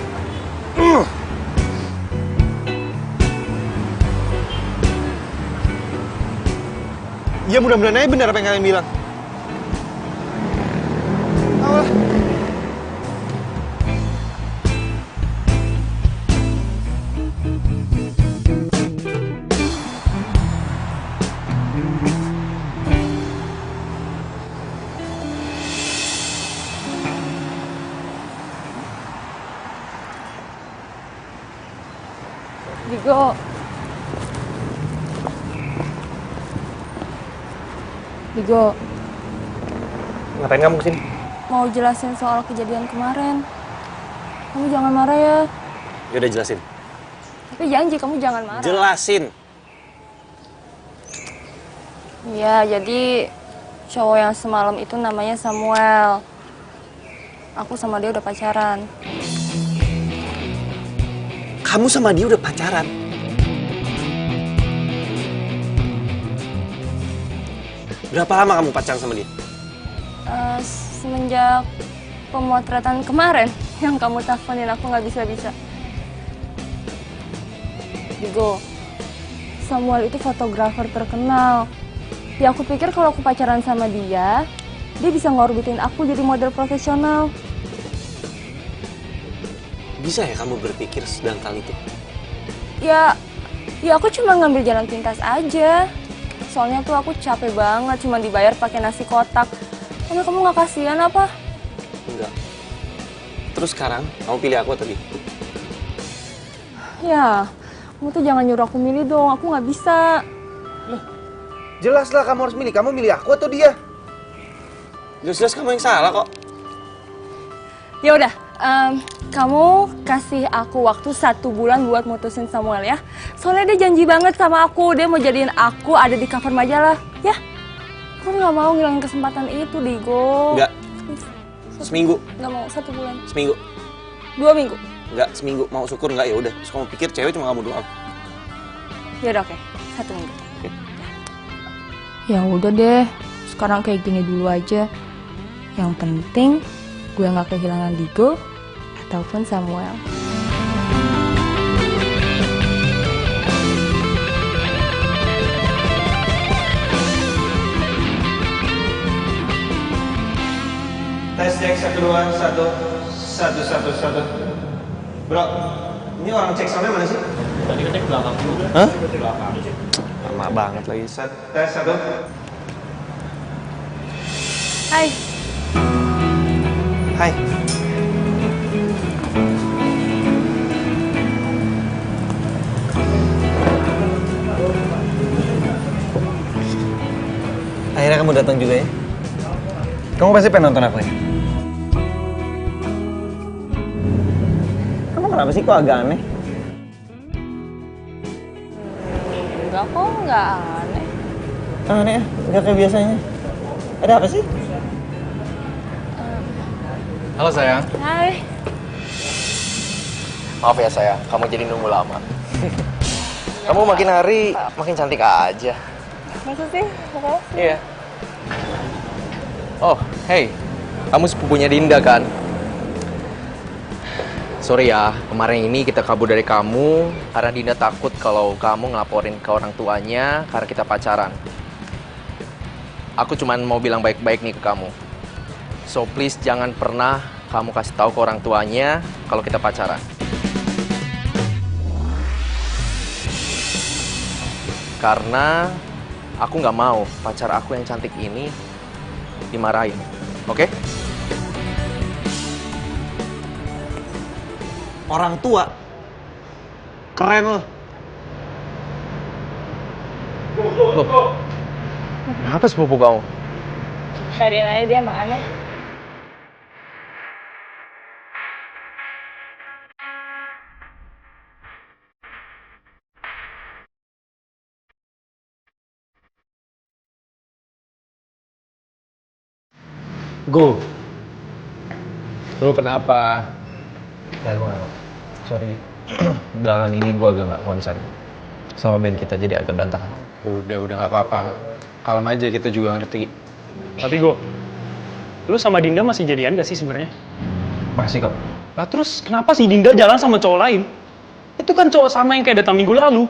Ya mudah-mudahan aja benar apa yang kalian bilang. Alah. Digo, Ngapain kamu kesini? mau jelasin soal kejadian kemarin. Kamu jangan marah ya. Ya udah jelasin. Tapi janji kamu jangan marah. Jelasin. Iya, jadi cowok yang semalam itu namanya Samuel. Aku sama dia udah pacaran. Kamu sama dia udah pacaran? Berapa lama kamu pacaran sama dia? Semenjak pemotretan kemarin yang kamu teleponin aku nggak bisa-bisa. Digo, Samuel itu fotografer terkenal. Ya aku pikir kalau aku pacaran sama dia bisa ngorbitin aku jadi model profesional. Bisa ya kamu berpikir sedangkal itu? Ya aku cuma ngambil jalan pintas aja. Soalnya tuh aku capek banget cuma dibayar pakai nasi kotak. Kamu nggak kasihan apa? Enggak. Terus sekarang kamu pilih aku atau dia? Ya, kamu tuh jangan nyuruh aku milih dong. Aku nggak bisa. Loh, jelaslah kamu harus milih. Kamu milih aku atau dia? Jelas-jelas kamu yang salah kok. Ya udah, kamu kasih aku waktu 1 bulan buat mutusin Samuel ya. Soalnya dia janji banget sama aku, dia mau jadiin aku ada di cover majalah, ya. Aku nggak mau ngilangin kesempatan itu, Digo. Enggak. Seminggu. Nggak mau, 1 bulan. Seminggu. 2 minggu. Enggak, seminggu. Mau syukur enggak ya udah. Terus kamu pikir cewek cuma kamu doang. Ya udah, oke. 1 minggu. Okay. Ya udah deh. Sekarang kayak gini dulu aja. Yang penting gue nggak kehilangan Digo ataupun Samuel. Tes cek 1 2 1 1 1 1. Bro, ini orang cek soundnya mana sih? Tadi kan cek belakang juga. Hah? Belakang. Lama banget lagi. Tes 1. Hai. Hai. Akhirnya kamu datang juga ya? Kamu pasti pengen nonton aku ya? Kamu kenapa sih kok agak aneh? Enggak kok, nggak aneh. Aneh ya? Nggak kayak biasanya. Ada apa sih? Halo sayang. Hai. Maaf ya sayang, kamu jadi nunggu lama. Kamu makin hari makin cantik aja. Masa sih? Makasih. Iya. Oh, hey, kamu sepupunya Dinda kan? Sorry ya, kemarin ini kita kabur dari kamu karena Dinda takut kalau kamu ngelaporin ke orang tuanya karena kita pacaran. Aku cuman mau bilang baik-baik nih ke kamu. So please jangan pernah kamu kasih tahu ke orang tuanya kalau kita pacaran. Karena aku nggak mau pacar aku yang cantik ini dimarahin, oke? Orang tua? Keren loh. Kenapa sepupu kamu? Cariin aja dia emang aneh. Go. Lu kenapa? Sorry. Belakangan ini gue agak gak konsen sama band kita, jadi agak berantakan. Udah gak apa-apa. Kalem aja, kita juga ngerti. Tapi Go, lu sama Dinda masih jadian gak sih sebenarnya? Masih kok. Lah terus kenapa sih Dinda jalan sama cowok lain? Itu kan cowok sama yang kayak datang minggu lalu.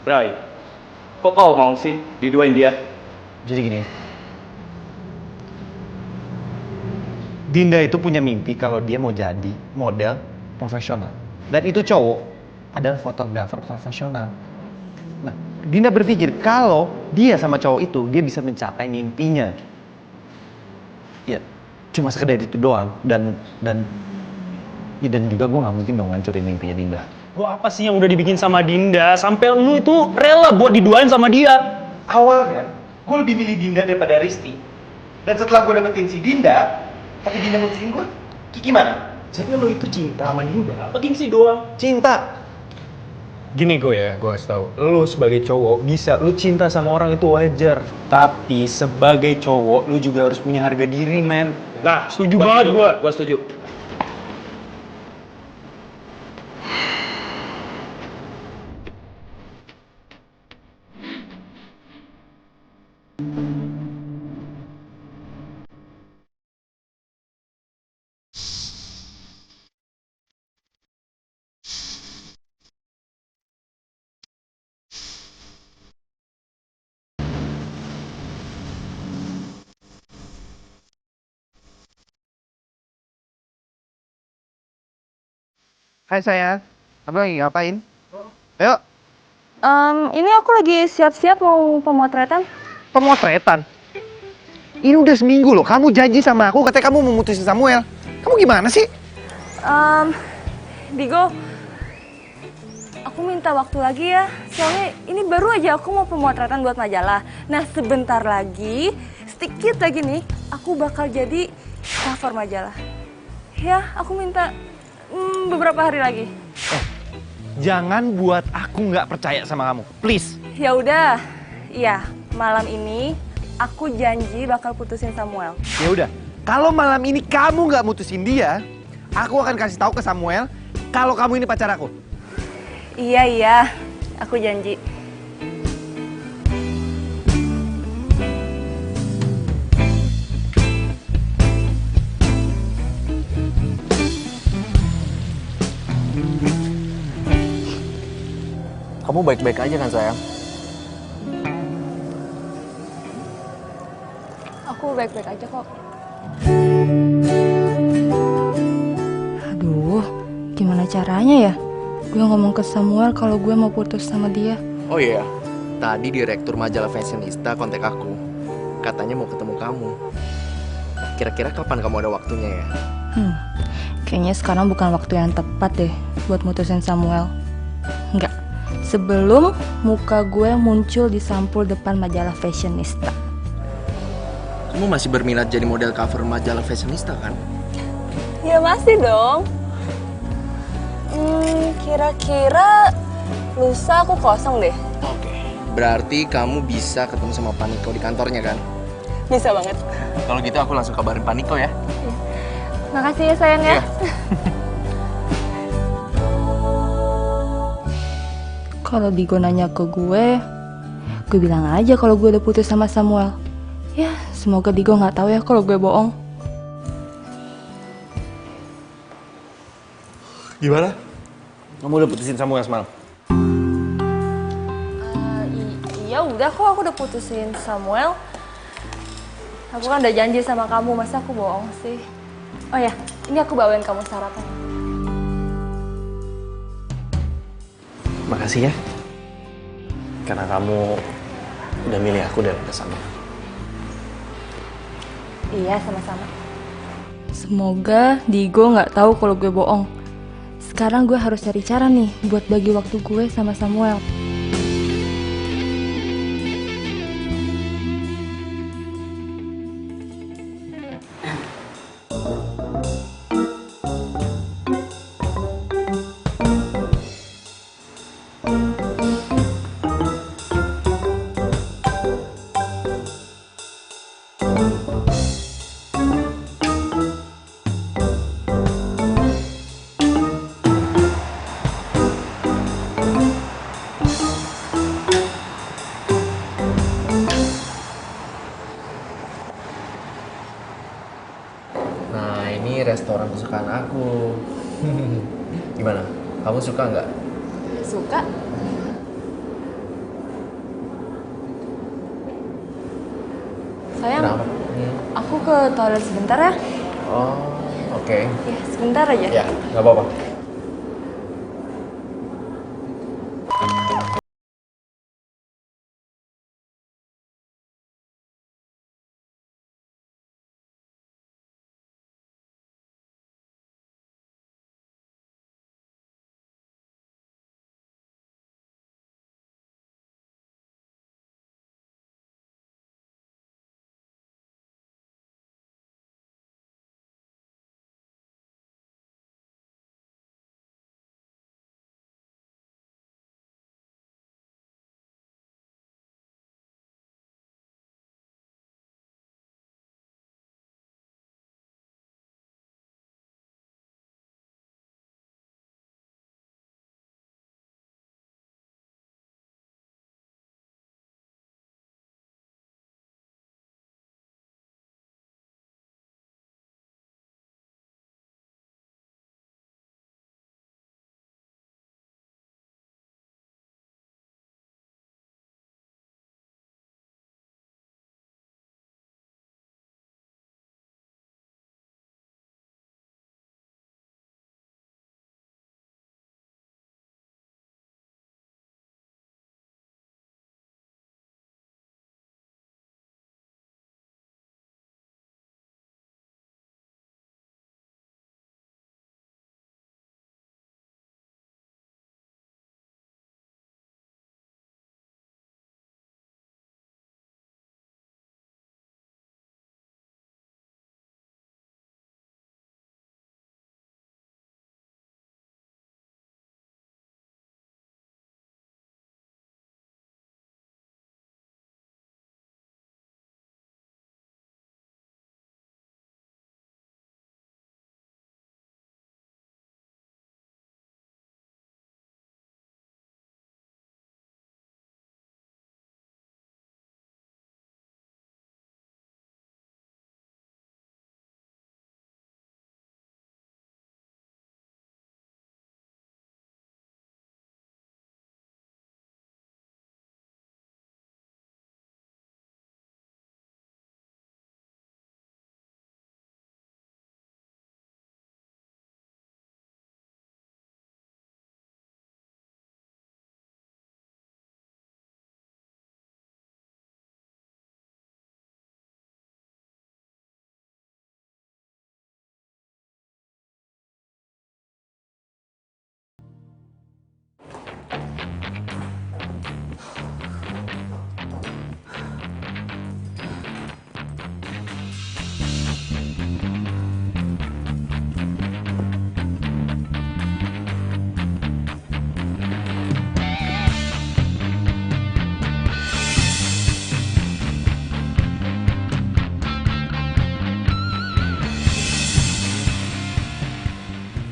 Bray, kok kau mau sih diduain dia? Jadi gini, Dinda itu punya mimpi kalau dia mau jadi model profesional. Dan itu cowok adalah fotografer profesional. Nah, Dinda berpikir kalau dia sama cowok itu, dia bisa mencapai mimpinya. Ya, cuma sekedar itu doang. Dan juga gue gak mungkin dong ngancurin mimpinya Dinda. Gua apa sih yang udah dibikin sama Dinda sampai lu itu rela buat diduain sama dia? Awalnya, gue lebih milih Dinda daripada Risti. Dan setelah gue dapetin si Dinda, tapi Dinda mutusin gue, gimana? Jadi lo itu cinta sama Dinda? Apa gengsi doang? Cinta. Gini gue kasih tau, lu sebagai cowok bisa, lu cinta sama orang itu wajar. Tapi sebagai cowok, lu juga harus punya harga diri, men. Nah, setuju banget gua. Gua setuju. Hai sayang, kamu lagi ngapain? Ayo. Ini aku lagi siap-siap mau pemotretan. Pemotretan? Ini udah seminggu loh, kamu janji sama aku katanya kamu mau mutusin Samuel. Kamu gimana sih? Digo, aku minta waktu lagi ya. Soalnya ini baru aja aku mau pemotretan buat majalah. Nah sebentar lagi, sedikit lagi nih, aku bakal jadi cover majalah. Ya, aku minta beberapa hari lagi. Jangan buat aku nggak percaya sama kamu, please. Ya udah, iya malam ini aku janji bakal putusin Samuel. Ya udah, kalau malam ini kamu nggak mutusin dia, aku akan kasih tahu ke Samuel kalau kamu ini pacar aku. Iya, aku janji. Kamu baik-baik aja kan sayang? Aku baik-baik aja kok. Aduh, gimana caranya ya? Gue ngomong ke Samuel kalau gue mau putus sama dia. Oh iya, tadi direktur majalah Fashionista kontak aku. Katanya mau ketemu kamu. Kira-kira kapan kamu ada waktunya ya? Kayaknya sekarang bukan waktu yang tepat deh buat mutusin Samuel. Enggak, sebelum muka gue muncul di sampul depan majalah Fashionista. Kamu masih berminat jadi model cover majalah Fashionista kan? Ya masih dong. Kira-kira lusa aku kosong deh. Oke. Berarti kamu bisa ketemu sama Paniko di kantornya kan? Bisa banget. Kalau gitu aku langsung kabarin Paniko ya. Makasih ya sayang ya. Kalau Digo nanya ke gue bilang aja kalau gue udah putus sama Samuel. Ya, semoga Digo nggak tahu ya kalau gue bohong. Gimana? Kamu udah putusin Samuel semalam? Iya udah kok, aku udah putusin Samuel. Aku kan udah janji sama kamu, masa aku bohong sih? Oh ya, ini aku bawain kamu sarapan. Makasih ya. Karena kamu udah milih aku daripada Samuel. Iya, sama-sama. Semoga Digo nggak tahu kalau gue bohong. Sekarang gue harus cari cara nih buat bagi waktu gue sama Samuel. Gimana? Kamu suka nggak? Suka? Sayang, Kenapa? aku ke toilet sebentar ya. Oh, oke. Ya, sebentar aja. Ya, nggak apa-apa.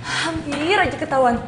Hampir aja ketahuan.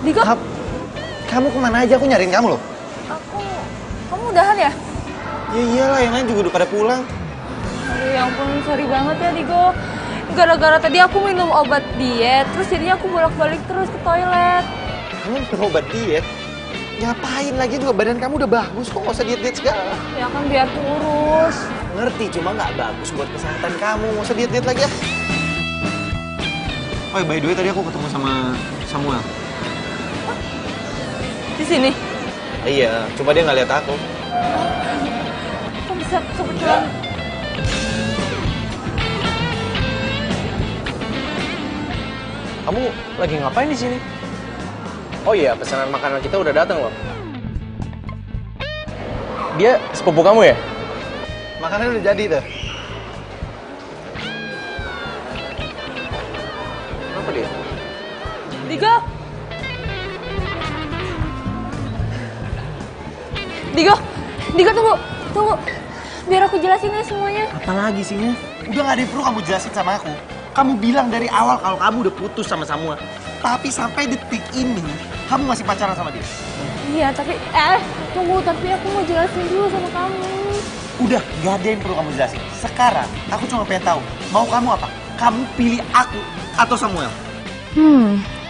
Diko? Kamu kemana aja? Aku nyariin kamu loh. Kamu udahan ya? Ya iyalah, yang lain juga udah pada pulang. Aduh, ya ampun, sorry banget ya Digo. Gara-gara tadi aku minum obat diet, terus jadinya aku bolak-balik terus ke toilet. Kamu minum obat diet? Ngapain lagi juga, badan kamu udah bagus kok, nggak usah diet-diet segala. Ya kan biar kurus. Ngerti, cuma nggak bagus buat kesehatan kamu, nggak usah diet-diet lagi ya. Oh, by the way, tadi aku ketemu sama Samuel. Di sini? Iya, cuma dia nggak lihat aku. Kamu Buset, kebetulan. Kamu lagi ngapain di sini? Oh iya, pesanan makanan kita udah datang loh. Dia sepupu kamu ya? Makanannya udah jadi tuh. Apa dia? Digo! Digo tunggu. Biar aku jelasin ya semuanya. Apalagi sih, Move? Udah gak ada yang perlu kamu jelasin sama aku. Kamu bilang dari awal kalau kamu udah putus sama Samuel. Tapi sampai detik ini, kamu masih pacaran sama dia. Iya, tapi tunggu, tapi aku mau jelasin dulu sama kamu. Udah, gak ada yang perlu kamu jelasin. Sekarang, aku cuma pengen tahu, mau kamu apa? Kamu pilih aku atau Samuel?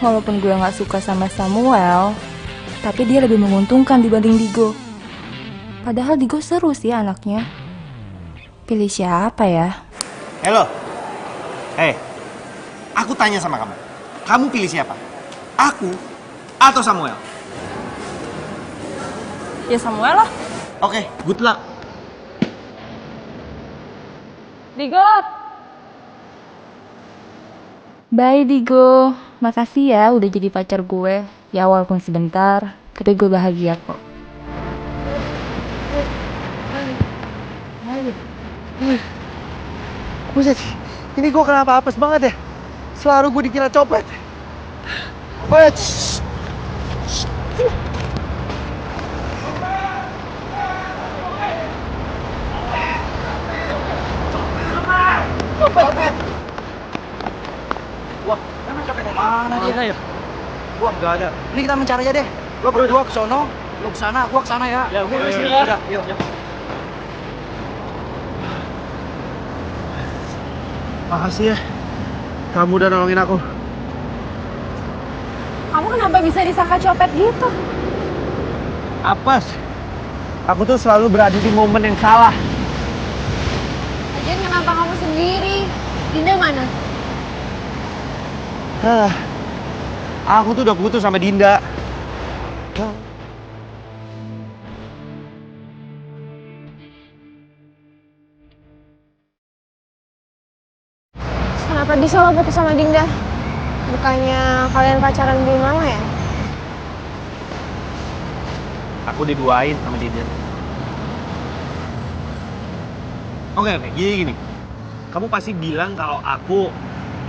Walaupun gue gak suka sama Samuel, tapi dia lebih menguntungkan dibanding Digo. Padahal Digo seru sih anaknya. Pilih siapa ya? Halo? Aku tanya sama kamu. Kamu pilih siapa? Aku atau Samuel? Ya Samuel lah. Oke, good luck. Digo! Bye Digo, makasih ya udah jadi pacar gue. Ya walaupun sebentar, tapi gue bahagia kok. Buset, ini gue kenapa apes banget ya? Selalu gue dikira copet. Wait. Wah, mana dia ya? Gua nggak ada. Ini kita mencari aja deh. Gua berdua ke sono, lu ke sana, gua ke sana ya. Ya, gua sini ya. Udah, yuk. Makasih ya. Kamu udah nolongin aku. Kamu kenapa bisa disangka copet gitu? Apes. Aku tuh selalu berada di momen yang salah. Lagian kenapa kamu sendiri? Dinda mana? Aku tuh udah putus sama Dinda. Kenapa bisa lo putus sama Dinda? Bukannya kalian pacaran belum lama ya? Aku diduain sama Dinda. Oke, gini. Kamu pasti bilang kalau aku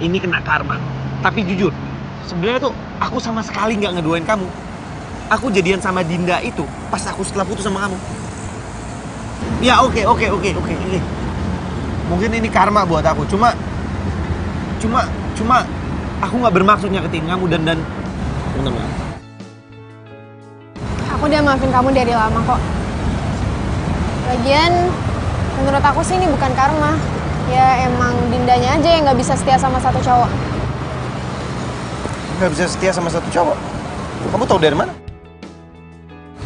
ini kena karma. Tapi jujur, sebenarnya tuh aku sama sekali nggak ngeduain kamu. Aku jadian sama Dinda itu pas aku setelah putus sama kamu. Ya oke. Mungkin ini karma buat aku. Cuma aku nggak bermaksud nyakitin kamu dan bentar. Aku udah maafin kamu dari lama kok. Lagian, menurut aku sih ini bukan karma. Ya emang Dindanya aja yang nggak bisa setia sama satu cowok. Nggak bisa setia sama satu cowok? Kamu tahu dari mana?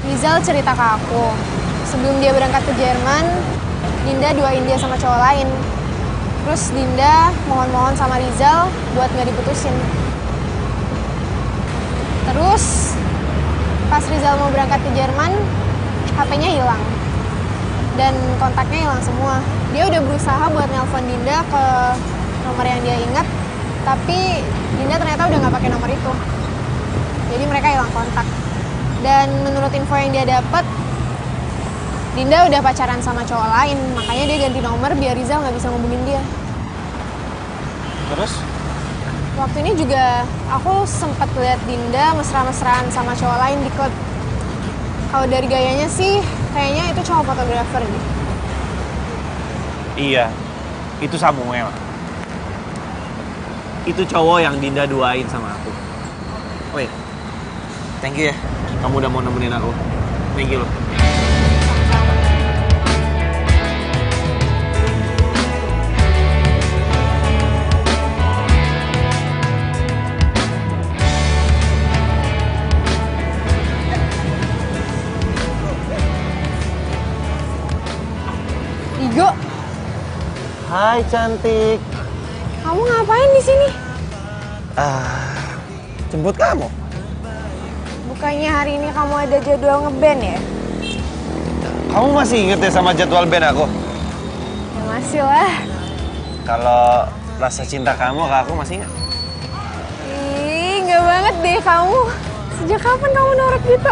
Rizal cerita ke aku, sebelum dia berangkat ke Jerman, Dinda duain dia sama cowok lain. Terus Dinda mohon-mohon sama Rizal buat nggak diputusin. Terus pas Rizal mau berangkat ke Jerman, HP-nya hilang. Dan kontaknya hilang semua. Dia udah berusaha buat nelpon Dinda ke nomor yang dia ingat, tapi Dinda ternyata udah nggak pakai nomor itu. Jadi mereka hilang kontak. Dan menurut info yang dia dapat, Dinda udah pacaran sama cowok lain, makanya dia ganti nomor biar Rizal nggak bisa ngubungin dia. Terus? Waktu ini juga aku sempat lihat Dinda mesra-mesraan sama cowok lain di klub. Kalau dari gayanya sih, kayaknya itu cowok fotografer gitu. Iya, itu Samuel. Itu cowok yang Dinda duain sama aku. Oh iya, thank you ya. Kamu udah mau nemenin aku. Thank you loh. Digo, Hai cantik. kamu ngapain di sini? Jemput kamu. Bukannya hari ini kamu ada jadwal ngeband ya? Kamu masih inget ya sama jadwal band aku? Ya masih lah. Kalau rasa cinta kamu ke aku masih ingat? Ih, nggak banget deh kamu. Sejak kapan kamu norak gitu?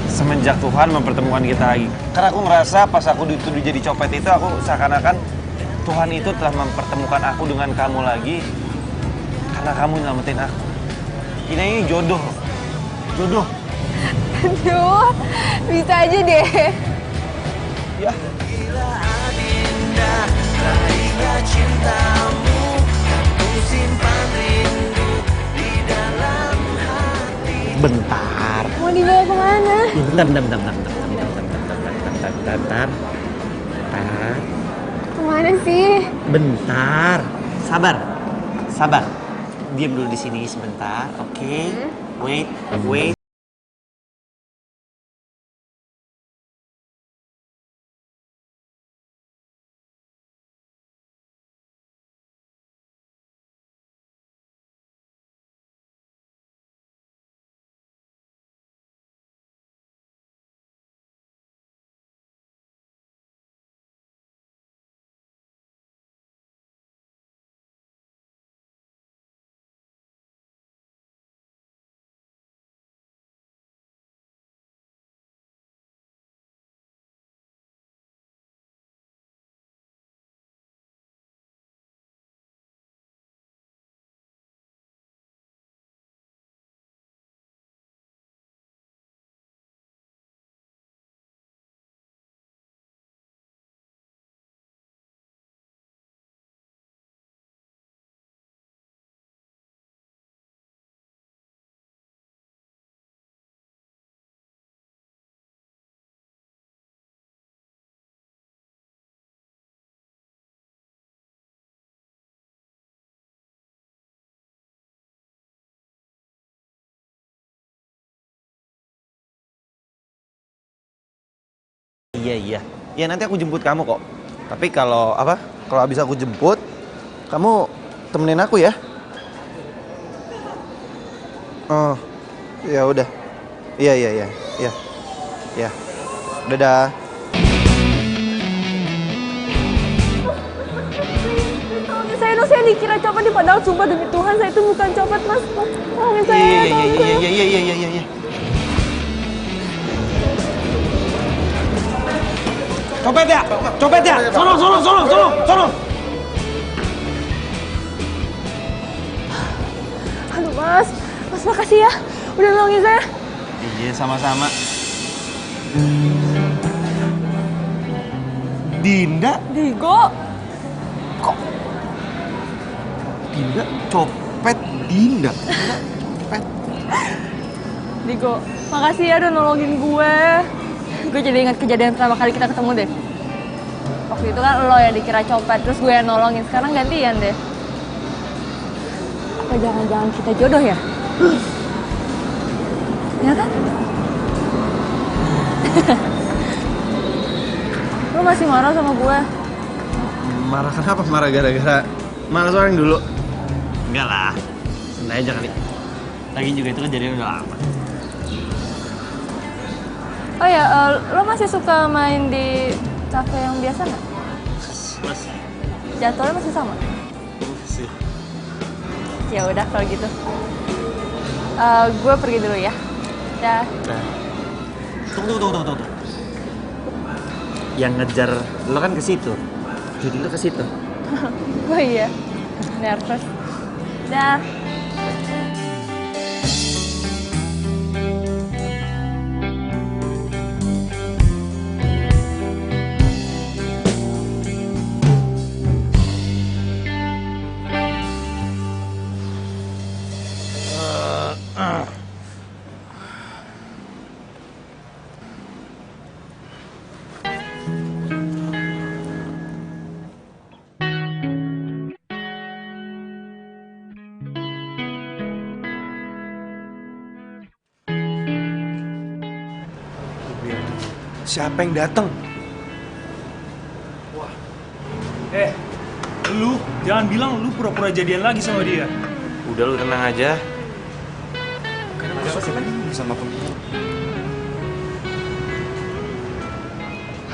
Semenjak Tuhan mempertemukan kita lagi. Karena aku ngerasa pas aku dituduh jadi copet itu, aku seakan-akan Tuhan itu telah mempertemukan aku dengan kamu lagi. Karena kamu nyelamatin aku. Ini jodoh. Jodoh. Aduh, bisa aja deh. Ya. Bentar. Mau dibawa kemana? Bentar. Kemana sih? Bentar. Sabar. Diam dulu di sini sebentar, oke? Wait. Iya. Ya nanti aku jemput kamu kok. Tapi kalau habis aku jemput, kamu temenin aku ya. Oh, ya udah. Iya. Ya. Dadah. Saya dikira copet nih, padahal sumpah demi Tuhan saya itu bukan copet, Mas. Iya. Copet ya. Sono. Aduh, Mas makasih ya, udah nolongin saya. Iya, sama-sama. Dinda? Digo? Kok? Dinda? Copet Dinda? Copet? Digo, makasih ya udah nolongin gue. Gue jadi ingat kejadian pertama kali kita ketemu deh. Waktu itu kan lo yang dikira copet, terus gue yang nolongin. Sekarang gantian deh. Apa jangan-jangan kita jodoh ya? Ya kan? Lo masih marah sama gue? Marah kenapa? Marah gara-gara malas orang dulu? Enggak lah, santai aja kali. Lagi juga itu kejadian udah lama. Oh ya, lo masih suka main di kafe yang biasa nggak? Masih. Jadwalnya masih sama? Masih. Ya udah kalau gitu. Gue pergi dulu ya. Dah. Tunggu. Yang ngejar lo kan ke situ. Jadi lo ke situ. Oh iya. Nervous. Dah. Siapa yang datang? Wah. Lu jangan bilang lu pura-pura jadian lagi sama dia. Udah lu tenang aja. Karena apa sih lagi sama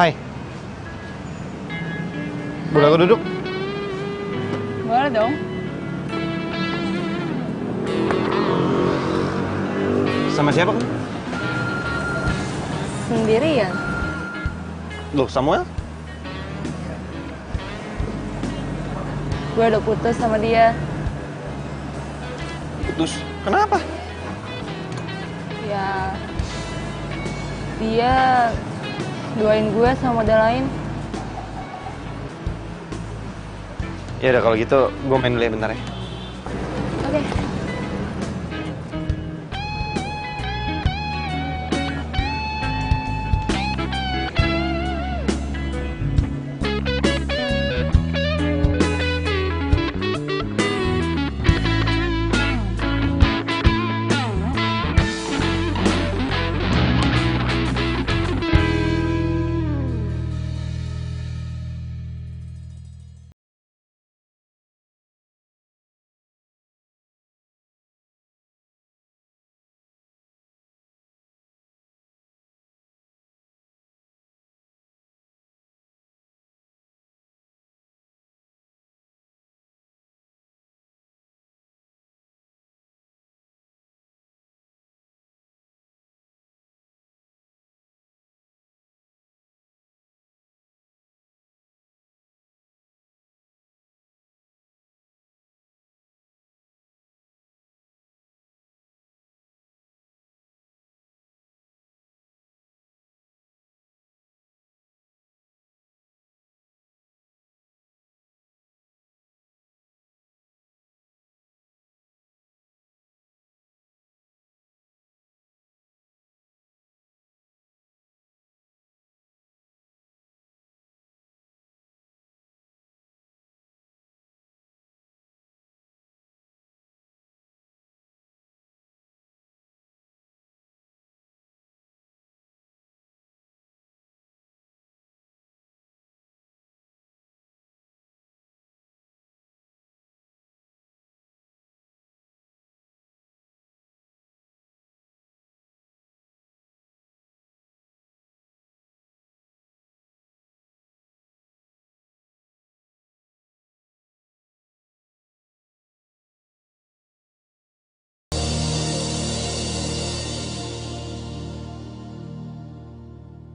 Hai. Boleh aku duduk? Boleh dong. Sama siapa kamu? Sendirian. Loh, Samuel? Gue udah putus sama dia. Putus? Kenapa? Ya, dia doain gue sama model lain. Ya udah kalau gitu, gue main dulu ya bentar ya. Oke.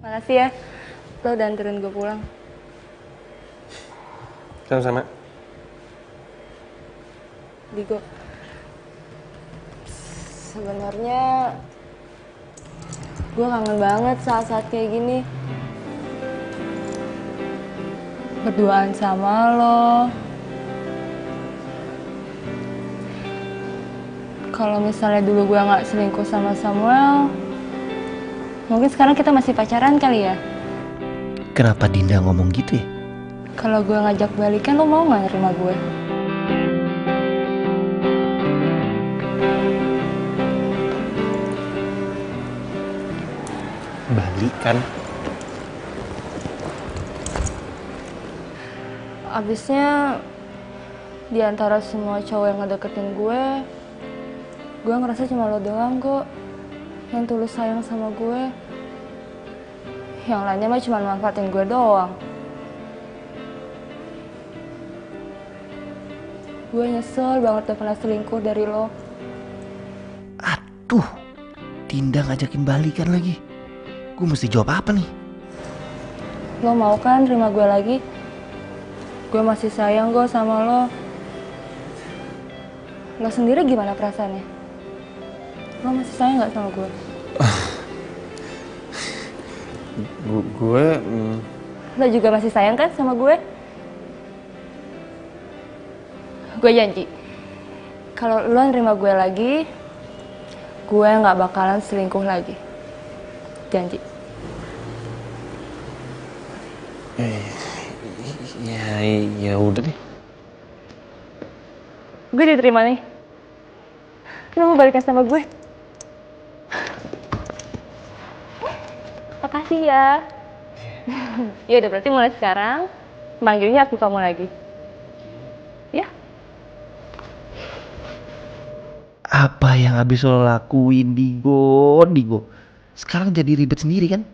Makasih ya, lo udah anterin gue pulang. Sama-sama. Digo, sebenarnya gue kangen banget saat-saat kayak gini. Berduaan sama lo. Kalau misalnya dulu gue nggak selingkuh sama Samuel, mungkin sekarang kita masih pacaran kali ya? Kenapa Dinda ngomong gitu ya? Kalau gue ngajak balikan, lo mau nggak nerima gue? Balikan? Abisnya, di antara semua cowok yang ngedeketin gue ngerasa cuma lo doang kok yang tulus sayang sama gue. Yang lainnya mah cuma manfaatin gue doang. Gue nyesel banget udah pernah selingkuh dari lo. Aduh, Dinda ngajakin balikan lagi. Gue mesti jawab apa nih? Lo mau kan terima gue lagi? Gue masih sayang kok sama lo. Lo sendiri gimana perasaannya? Lo masih sayang gak sama gue? Gue... Lo juga masih sayang kan sama gue? Gue janji, kalau lo nerima gue lagi, gue gak bakalan selingkuh lagi. Janji. Ya udah deh. Gue diterima nih. Lo mau balikan sama gue? Makasih ya. Ya udah, berarti mulai sekarang manggilnya aku kamu lagi. Ya? Apa yang habis lo lakuin, Digo? Sekarang jadi ribet sendiri kan?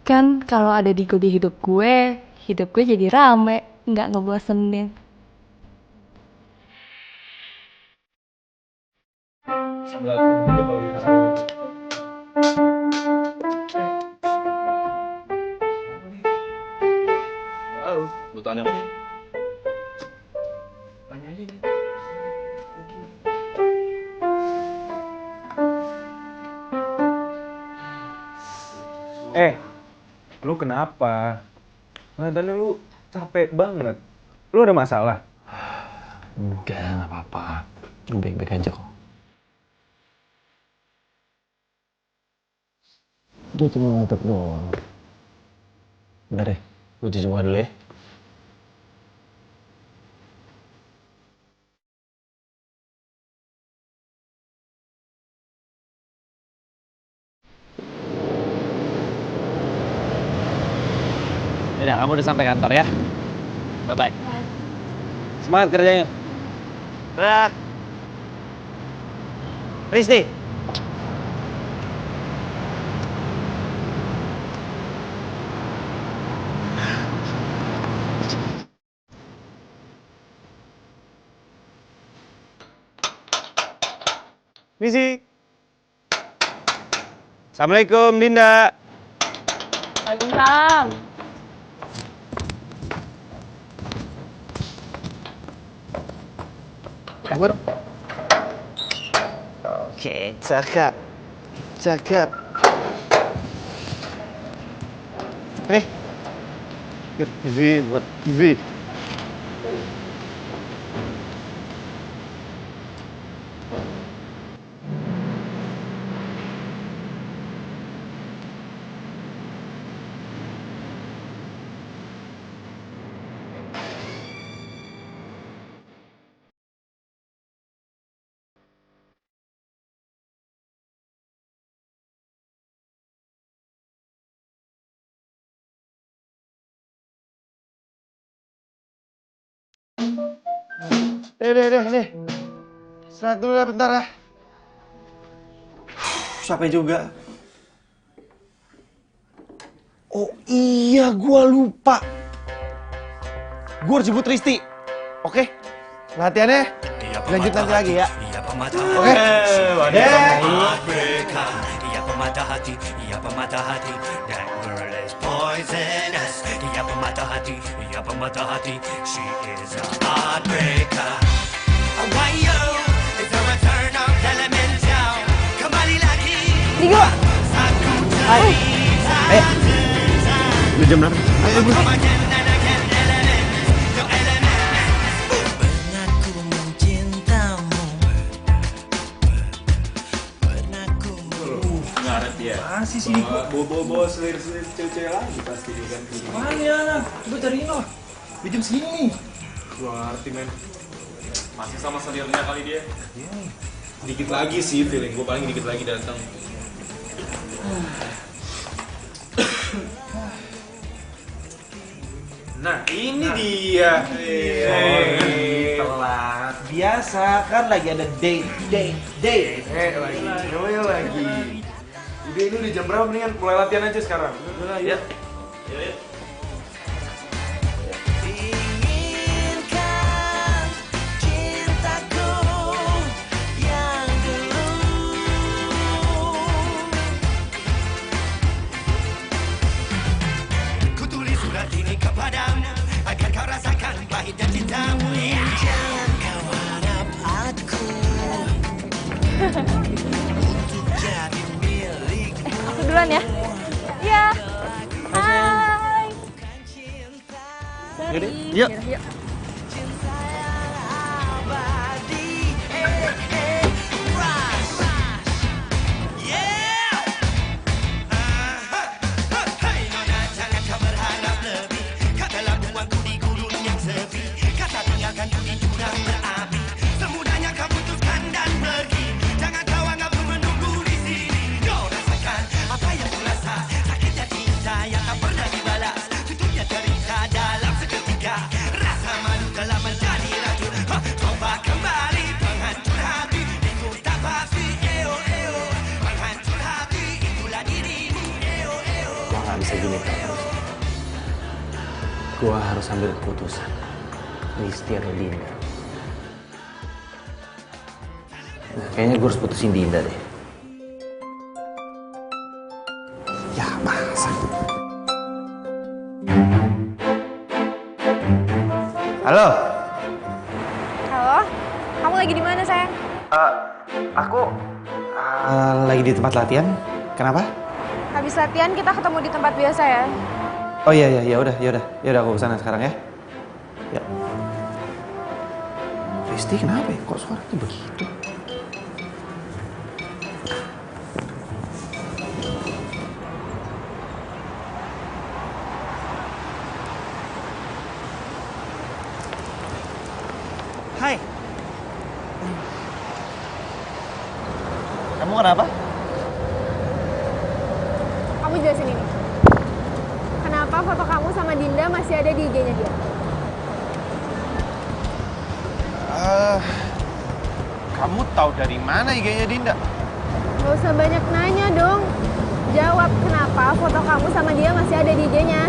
Kan kalau ada Digo di hidup gue jadi rame, nggak ngebosenin. Lu tanya. Lu kenapa? Kelihatannya lu capek banget. Lu ada masalah? Enggak, nggak apa-apa. Gue baik-baik aja kok. Gue cuma ngantuk doang. Bentar deh, gue cuci muka dulu ya. Yaudah, kamu udah sampai kantor ya? Bye-bye. Semangat kerjanya. Berat. Risti. Misi. Assalamualaikum, Dinda. Waalaikumsalam. Kabur. Oke, cakep. Cakep. Nih. Buat TV. Deh. Istirahat dulu ya bentar ya. Sampai juga. Oh iya, gua lupa. Gua harus jemput Risti. Oke? Latihannya lanjut nanti lagi ya. Oke? Ia pematah hati, ia pematah hati. That girl is poisonous. Ia pematah hati, ia pematah hati. She is a heartbreaker. Why yo? It's a return of Elemental. Kembali lagi. Digo. Hai. Udah jam berapa? Ayo, Bu. Masih sih bawa selir-selir cewek-cewek lagi pasti dia kan. Mana? Gue cariin loh. Di jam segini. Gue ngerti men. Masih sama selirnya kali dia. Dikit lagi sih feeling gue, paling dikit lagi datang. Nah ini dia. Telat. Biasa kan lagi ada date. Lagi. Udah ini udah jam berapa, mendingan mulai latihan aja sekarang. Udah ya. Yuk. Kutulis surat ini kepadamu agar kau rasakan pahit dan cintamu. Jangan kau harap aku untuk jadi milikmu. Aku duluan ya. Iya. Hai. Yaudah, yuk. Gua nggak bisa gini Gue harus ambil keputusan. Risti atau Dinda? Nah, kayaknya gue harus putusin Dinda deh. Ya masa? Halo? Halo? Kamu lagi di mana, sayang? Aku lagi di tempat latihan. Kenapa? Habis latihan kita ketemu di tempat biasa ya. Oh iya ya udah aku kesana sekarang ya. Ya. Risti kenapa ya? Kok suaranya begitu? Hai. Kamu kenapa? Kamu jelasin ini. Kenapa foto kamu sama Dinda masih ada di IG-nya dia? Kamu tahu dari mana IG-nya Dinda? Gak usah banyak nanya dong. Jawab kenapa foto kamu sama dia masih ada di IG-nya.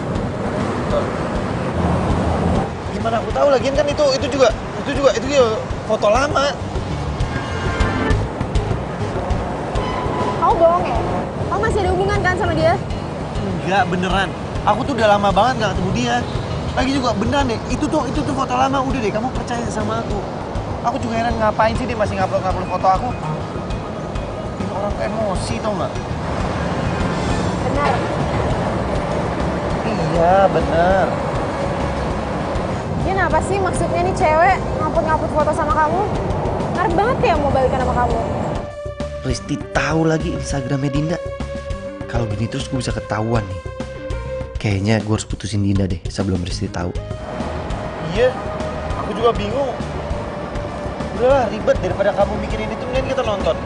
Gimana aku tahu lagian kan itu juga foto lama. Kamu bohong ya? Kamu masih ada hubungan kan sama dia? Enggak, beneran. Aku tuh udah lama banget gak ketemu dia. Lagi juga beneran deh, itu tuh foto lama. Udah deh, kamu percaya sama aku. Aku juga heran ngapain sih dia masih ngupload foto aku. Bikin orang emosi tau gak? Benar. Iya, bener. Dia kenapa sih maksudnya nih cewek ngupload foto sama kamu? Ngarep banget ya mau balikan sama kamu. Risti tahu lagi Instagramnya Dinda. Kalau gini terus gue bisa ketahuan nih. Kayaknya gue harus putusin Dinda deh sebelum Risti tahu. Iya, aku juga bingung. Udahlah, ribet daripada kamu mikirin itu, mending kita nonton.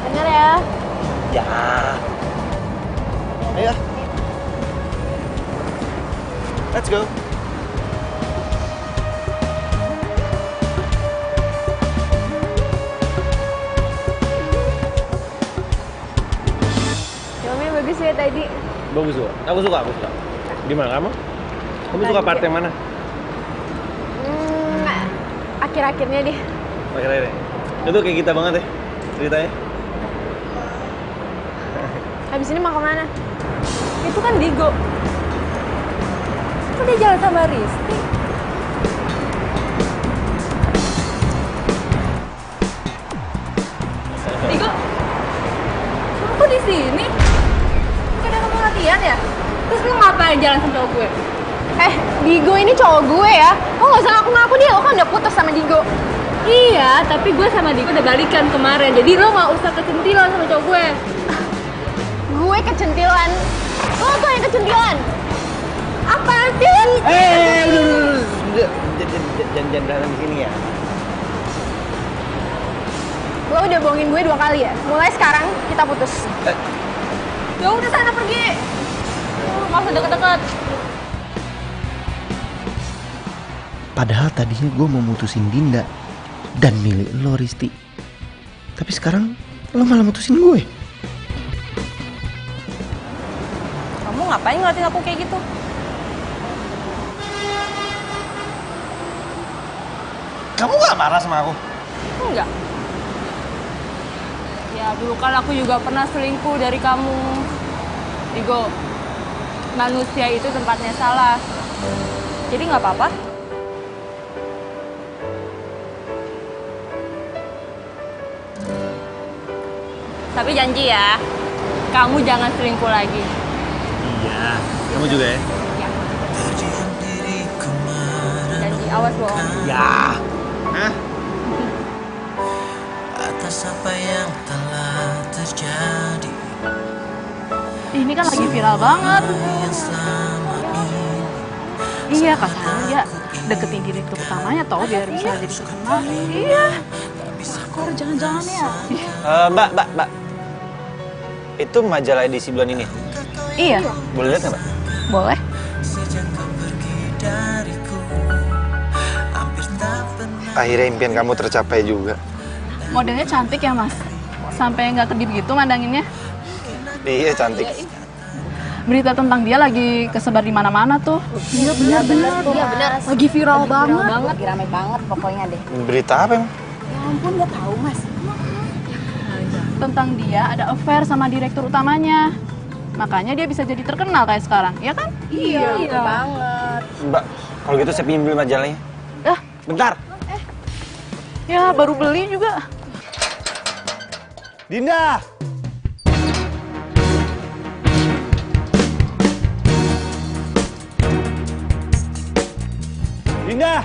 Bener ya? Ya. Ayo. Let's go. Filmnya bagus ya tadi. Bagus juga. Aku suka. Gimana kamu? Kamu suka part yang mana? Akhir-akhirnya deh. Akhirnya deh. Itu kayak kita banget ya ceritanya. Habis ini mau kemana? Itu kan Digo. Kok dia jalan sama Risti? Digo, kok di sini? Bukan kamu latihan ya? Terus lu ngapain jalan sama cowok gue? Digo ini cowok gue ya. Lo gak usah ngaku-ngaku dia, lo kan udah putus sama Digo. Iya, tapi gue sama Digo udah balikan kemarin. Jadi lo gak usah kecentilan sama cowok gue. Gue kecentilan. Lo tuh yang kecentilan. Apa sih? Udah. Jangan berantem di sini ya. Lo udah bohongin gue 2 kali ya. Mulai sekarang kita putus. Ya udah sana pergi. Gak usah deket-deket. Padahal tadinya gue mau mutusin Dinda dan milih lo Risti. Tapi sekarang lo malah mutusin gue. Kamu ngapain ngeliatin aku kayak gitu? Kamu gak marah sama aku? Enggak. Ya dulu kan aku juga pernah selingkuh dari kamu. Digo, manusia itu tempatnya salah. Jadi nggak apa-apa. Tapi janji ya, kamu jangan selingkuh lagi. Iya, kamu juga ya? Ya. Janji, awas bohong. Ya. Hah? Atas apa yang telah terjadi. Ini kan lagi viral banget. Iya katanya deketin direktur utamanya tau biar bisa jadi terkenal. Iya. Kok jangan-jangan ya? Mbak. Itu majalah edisi bulan ini? Iya. Boleh lihat nggak, Mbak? Boleh. Akhirnya impian kamu tercapai juga. Modelnya cantik ya mas? Sampai nggak kedip gitu mandanginnya? Iya, cantik. berita tentang dia lagi kesebar di mana-mana tuh. Iya benar. Lagi viral banget. Lagi rame banget pokoknya deh. Berita apa emang? Ya ampun, nggak tahu mas. Tentang dia ada affair sama direktur utamanya. Makanya dia bisa jadi terkenal kayak sekarang, ya kan? Iya. Banget. Mbak, kalau gitu saya pinjem dulu majalahnya. Bentar. Ya baru beli juga. Dinda! Dinda!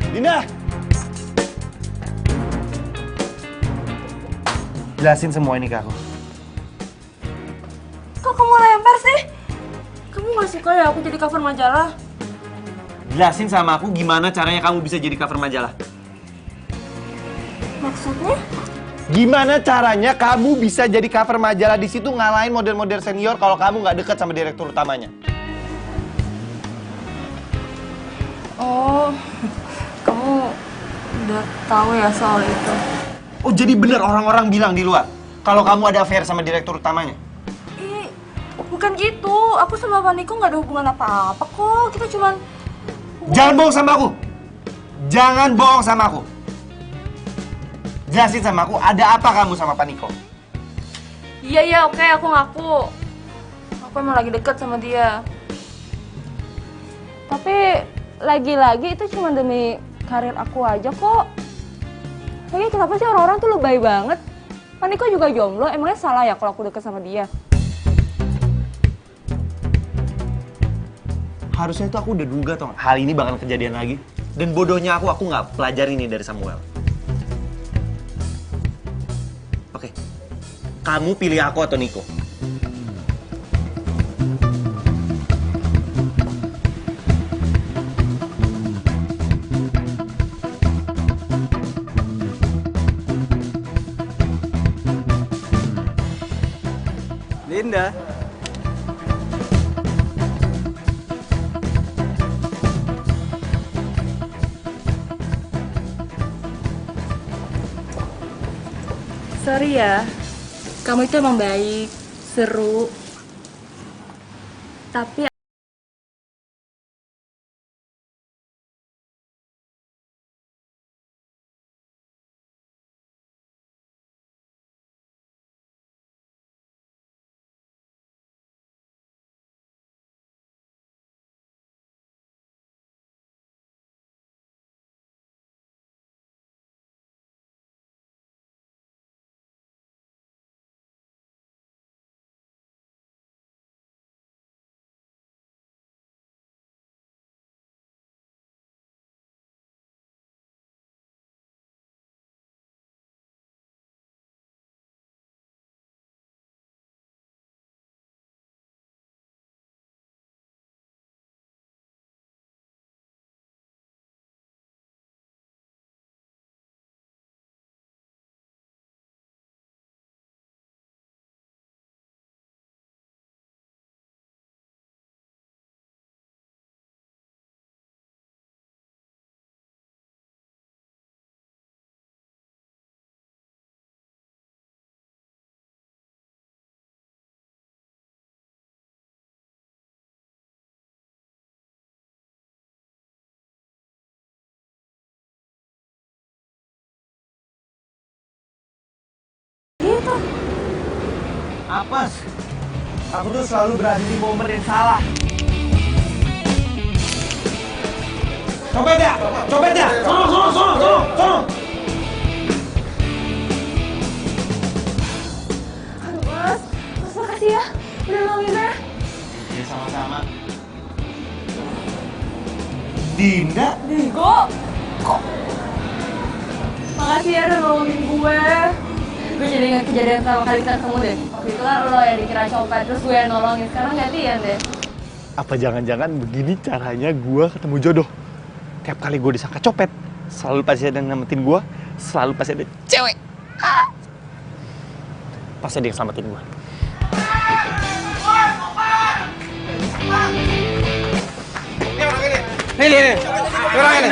Dinda! Jelasin semua ini ke aku. Kok kamu lempar sih? Kamu gak suka ya aku jadi cover majalah? Jelasin sama aku gimana caranya kamu bisa jadi cover majalah. Maksudnya? Gimana caranya kamu bisa jadi cover majalah di situ ngalahin model-model senior kalau kamu nggak dekat sama direktur utamanya? Oh, kamu udah tahu ya soal itu? Oh, jadi bener orang-orang bilang di luar kalau kamu ada affair sama direktur utamanya? Bukan gitu, aku sama Pak Niko nggak ada hubungan apa-apa kok. Kita cuman... Jangan bohong sama aku! Jangan bohong sama aku! Jelasin sama aku, ada apa kamu sama Pak Niko? Iya, oke, aku ngaku. Aku emang lagi deket sama dia. Tapi lagi-lagi itu cuma demi karir aku aja kok. Lagi kenapa sih orang-orang tuh lebay banget? Pak Niko juga jomblo, emangnya salah ya kalau aku deket sama dia? Harusnya itu aku udah duga toh, hal ini bakal kejadian lagi. Dan bodohnya aku nggak pelajari ini dari Samuel. Oke, kamu pilih aku atau Niko? Dinda. Sorry ya, kamu itu emang baik, seru. Tapi Apes, aku tuh selalu berada di momen yang salah. Copet ya! Sono! aduh mas makasih ya, udah nolongin saya. Ya sama-sama. Dinda? Digo, kok? Makasih ya udah nolongin gue. Gue jadi ingat kejadian sama kali ketemu deh. Waktu itu kan lo yang dikira copet, terus gue yang nolongin. Sekarang gantian deh. Apa jangan-jangan begini caranya gue ketemu jodoh? Tiap kali gue disangka copet, selalu pasti ada yang nyelamatin gue, selalu pasti ada cewek. Pasti ada yang selamatin gue. Ini orang ini.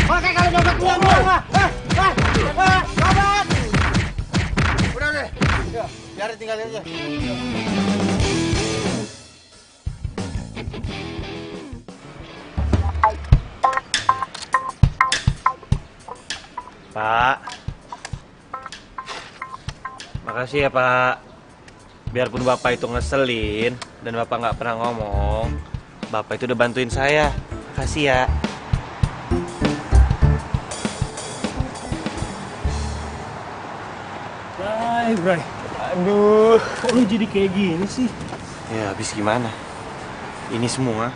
Oke, kalau dompet gua. Biarin tinggalin aja. Pak, makasih ya Pak. Biarpun Bapak itu ngeselin dan Bapak nggak pernah ngomong, Bapak itu udah bantuin saya. Makasih ya. Bray. Aduh, kok lu jadi kayak gini sih? Ya habis gimana? Ini semua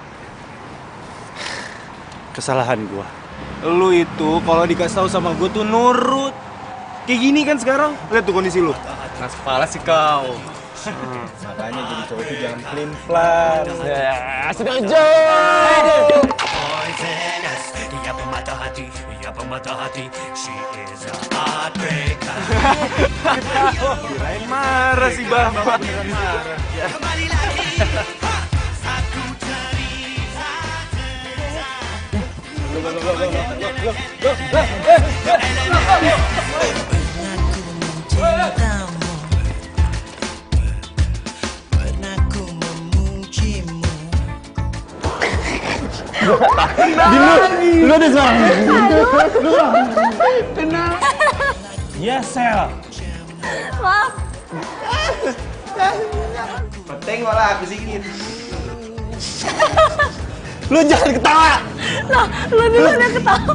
kesalahan gua. Lu itu kalau dikasih tahu sama gue tuh nurut. Kayak gini kan sekarang. Lihat tuh kondisi lu. Keras kepala sih kau. Makanya jadi cowok itu jangan pelin-pelan. Ya, sudah jauh. Poisonous, ia pemata hati, ia pemata hati. She is a heartbreaker. Kirain marah sih Bapak. Beneran marah. Kembali lagi, aku cerita. Lu ada suara. Tenang. Yes, Sel. Maaf. Penting malah aku sikit. Lu jangan ketawa. Nah, lu dulu udah ketawa.